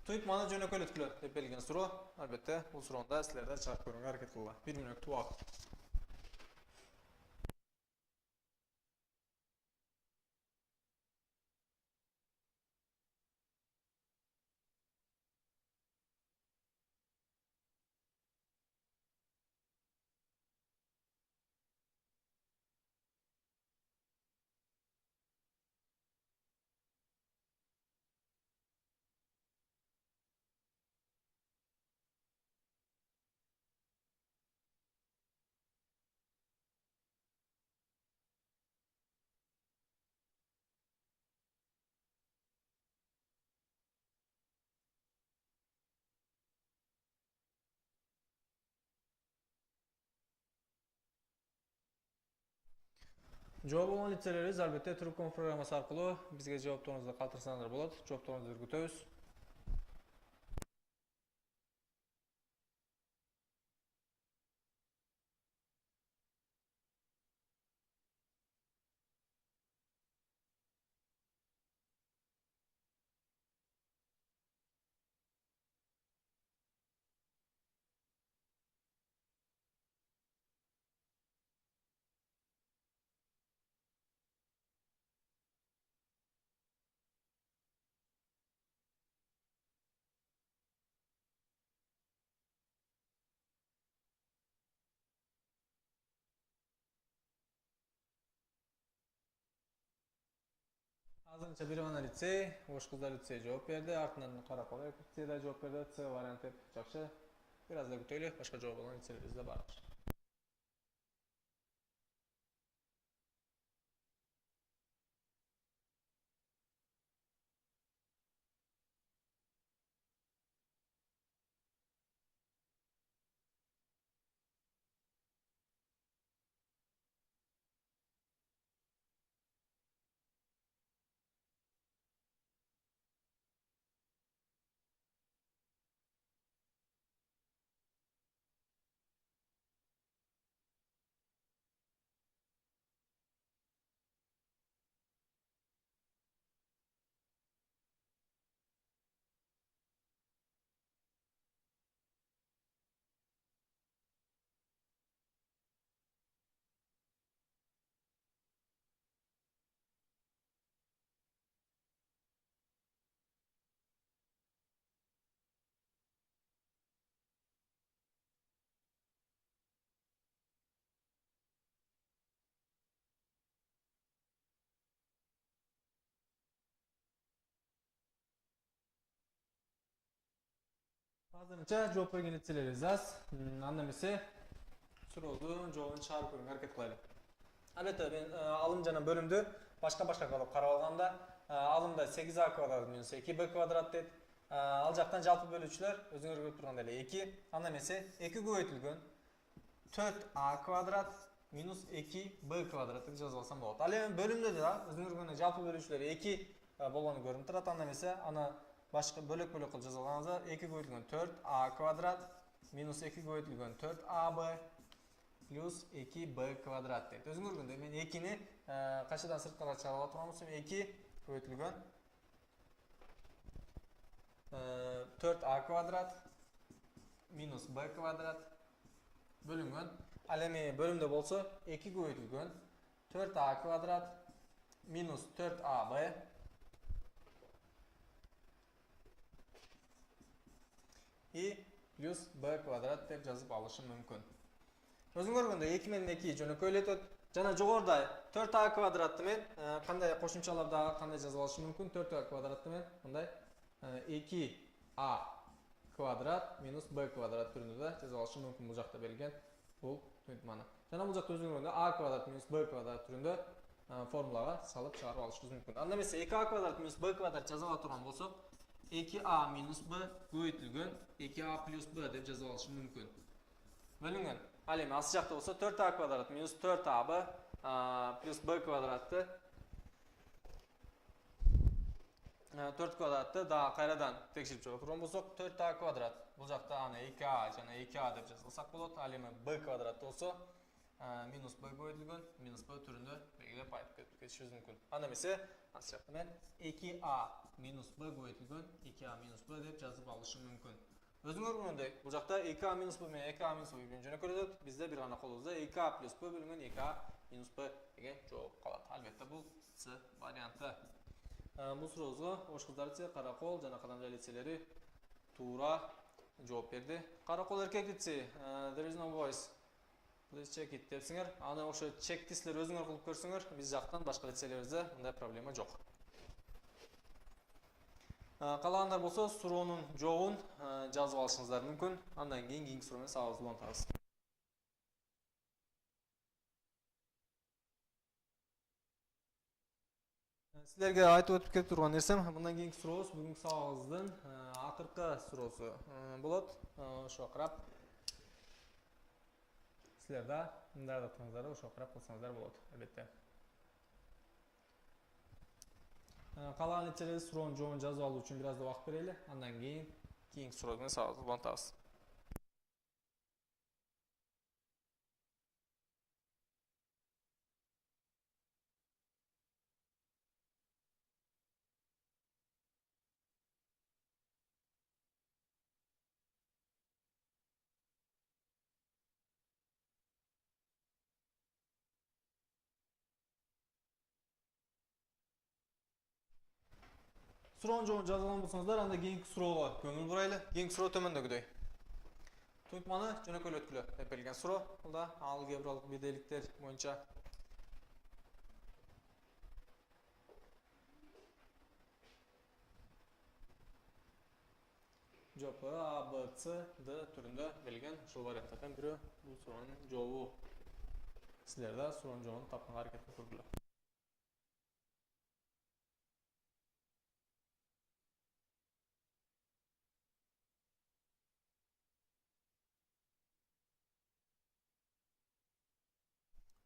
To'ytmani jo'na ko'rlatkilar deb berilgan so'rov. Albatta, bu so'rovda sizlardan chiqarib ko'rishga harakat qilinglar. 1 minut vaqt. Javob olgan litseyleringiz albatta Turcom programmasi orqali bizga javoblaringizni qoldirsangiz bo'ladi. Javoblaringizni kutamiz. Азырынча бир гана лицей, Ош кыздар лицей жооп берди. Артынан Каракол лицей да жооп берди. С вариант деп жакшы. Бир аз да күтөлү, башка жооп алган лицейлерибиз да бар. Азырынча жооп берген лицейлерибиз аз. Анда эмесе суроодун жообун чыгарып көрүүгө аракет кылайлы. Албетте мен алым жана бөлүмдү башка кылып карап алганда, алымда 8а квадрат минус 2b квадрат дейт. Ал жактан жалпы бөлүүчүлөр өзүңөр көрүп тургандай эле 2. Анда эмесе 2 көбөйтүлгөн 4а квадрат минус 2b квадрат деп жазып алсам болот. Ал эми бөлүмдө да өзүңөр көргөндөй жалпы бөлүүчүлөр 2 болгону көрүнүп турат. Анда эмесе аны башка бөлөк-бөлөк кылып жазып алганыбызда 2 көбөйтүлгөн 4а квадрат минус 2 көбөйтүлгөн 4аб плюс 2b квадрат дейт. Өзүңөр көргөндөй мен 2-ни кайчадан сырткара чыгарып турган болсом 2 көбөйтүлгөн 4а квадрат минус b квадрат бөлүнгөн. Ал эми бөлүмдө болсо 2 көбөйтүлгөн 4а квадрат минус 4аб и плюс b квадрат деп жазып алышым мүмкүн. Өзүңөр көргөндөй 2 менен 2 жөнөкөй эле өтөт. Жана жогоруда 4а квадратты мен кандай кошумчаларда кандай жазып алышым мүмкүн? 4а квадратты мен мындай 2а квадрат минус b квадрат түрүндө да жазып алышым мүмкүн. Бул жакта берилген бул түнтманы. Жана бул жакта өзүңөр көргөндөй a квадрат минус b квадрат түрүндө формулага салып чыгарып алышыбыз мүмкүн. Анда эмесе 2a квадрат минус b квадрат жазып ала турган болсок, 2a минус b көбөйтүлгөн 2a плюс b деп жазып алышым мүмкүн. Бөлүнгөн. Ал эми асыл жакта болсо 4a квадрат минус 4ab плюс b квадратты 4 квадратты да кайрадан текширип чыгып турган болсок 4a квадрат. Бул жакта аны 2a жана 2a деп жазылсак болот. Ал эми b квадрат болсо минус b көбөйтүлгөн минус b түрүндө белгилеп айтып кетишибиз мүмкүн. Анда эмесе асыл жакта мен 2a минус b көбөйтүлгөн 2a минус b деп жазып алышым мүмкүн. Өзүңөр көргөндөй бул жакта 2a минус b менен 2a минус b менен жөнөкөй өтөт. Бизде бир гана колубузда 2a плюс b бөлүнгөн 2a минус b деген жооп калат. Албетте бул С варианты. Бул сурообузга Ош кыздар лицейи, Каракол жана Кадамжай лицейлери туура жооп берди. Каракол эркек лицейи, there is no voice. Please check it депсиңер. Аны ошо чекти силер өзүңөр кылып көрсөңөр, биз жактан башка лицейлерибизде мындай проблема жок. Калагандар болсо суроонун жообун жазып алышыңыздар мүмкүн. Андан кийинки суроо менен сабагыбызды улантабыз. Силерге айтып өтүп кетип турган нерсем, мындан кийинки сурообуз бүгүнкү сабагыбыздын акыркы суроосу болот. Ошого карап силер да даярдыктарыңыздарды ошого карап кылсаңыздар болот, албетте. Калаган лицейлерибиз суроонун жообун жазып алуу үчүн бир аз да убакыт берели. Андан кийин кийинки суроо менен сабагыбызды улантабыз. Суроонун жообун жазып алган болсоңуздар, анда кийинки суроого көңүл бурайлы. Кийинки суроо төмөндөгүдөй. Туйманы жөнөкөйлөткүлө деп берилген суроо. Бул да алгебралык бирдейликтер боюнча. жооптары A, B, C, D түрүндө берилген. Ушул варианттардан бирөө бул суроонун жообу. Силер да суроонун жообун тапканга аракет кылып көргүлө.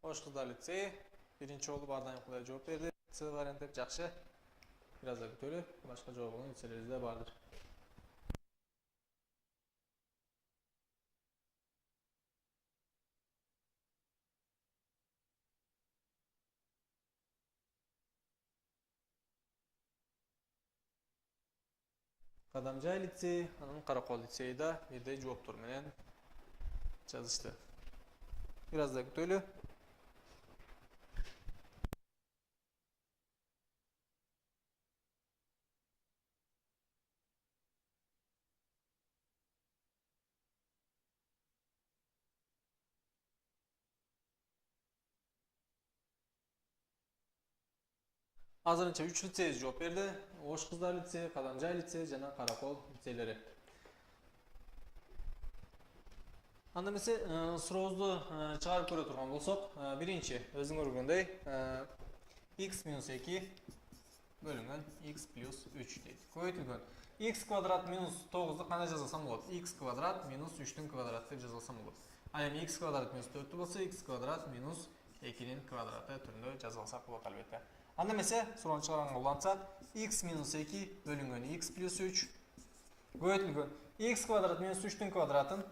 Ош кыздар лицейи биринчи болуп Ардайым Кудай жооп берди. С вариант деп жакшы. Бир аз да күтөлү. Башка жооп болгон лицейлерибиз да бардыр. Кадамжай лицейи, анан Каракол лицейи да бирдей жооптор менен жазышты. Бир аз да күтөлү. Азырынча 3 лицей жооп берди. Ош кыздар лицейи, Кадамжай лицейи жана Каракол лицейлери. Анда эмесе сурообузду чыгарып көрө турган болсок, биринчи өзүң көргөндөй x-2 бөлүнгөн x плюс 3 дейт. Көбөйтүлгөн x квадрат минус 9-ду кандай жазылсам болот? X квадрат минус 3-түн квадраты деп жазылсам болот. Ал эми x квадрат минус 4 болсо x квадрат минус 2-нин квадраты түрүндө жазылсак болот албетте. Анда эмесе суроону чыгарганга улантсак, x минус 2 бөлүнгөн x плюс 3 көбөйтүлгөн x квадрат минус 3-түн квадратын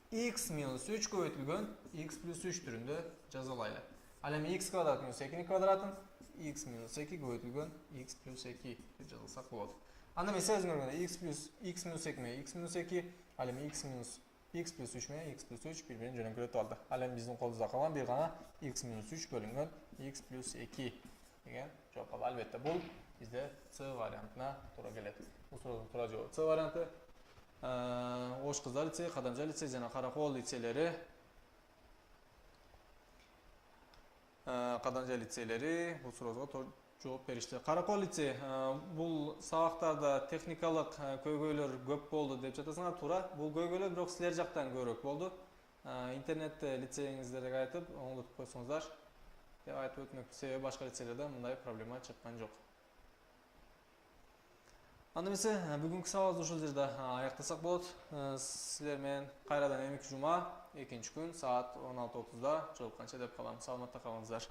x минус 3 көбөйтүлгөн x плюс 3 түрүндө жазалайлы. Ал эми x квадрат минус 2-нин квадратын x минус 2 көбөйтүлгөн x плюс 2 деп жазылсак болот. Анда эмесе өзүң көргөндөй x минус 2 менен x минус 2, ал эми x плюс 3 менен x плюс 3 бири-бирин жөнөкөлөтүп алды. Ал эми биздин колубузда калган бир гана x минус 3 бөлүнгөн x плюс 2 деген жооп калды. Албетте бул бизде C вариантына туура келет. Бул суроодун туура жообу C варианты. Ош кыздар лицейи, Кадамжай лицейи жана Каракол лицейлери. Кадамжай лицейлери бул суроого жооп беришти. Каракол лицейи бул сабактарда техникалык көйгөйлөр көп болду деп жатасыңар, туура. Бул көйгөйлөр бирок силер жактан көбүрөөк болду. Интернетте лицейиңиздерге айтып, оңдотуп койсоңуздар деп айтып өтмөкмүн. Себеби башка лицейлерде мындай проблема чыккан жок. Анда эмесе бүгүнкү сабагыбызды ушул жерде аяктасак болот. Силер менен кайрадан эмки жума, экинчи күн саат 16:30 жолукканча деп калам. Саламатта калыңыздар.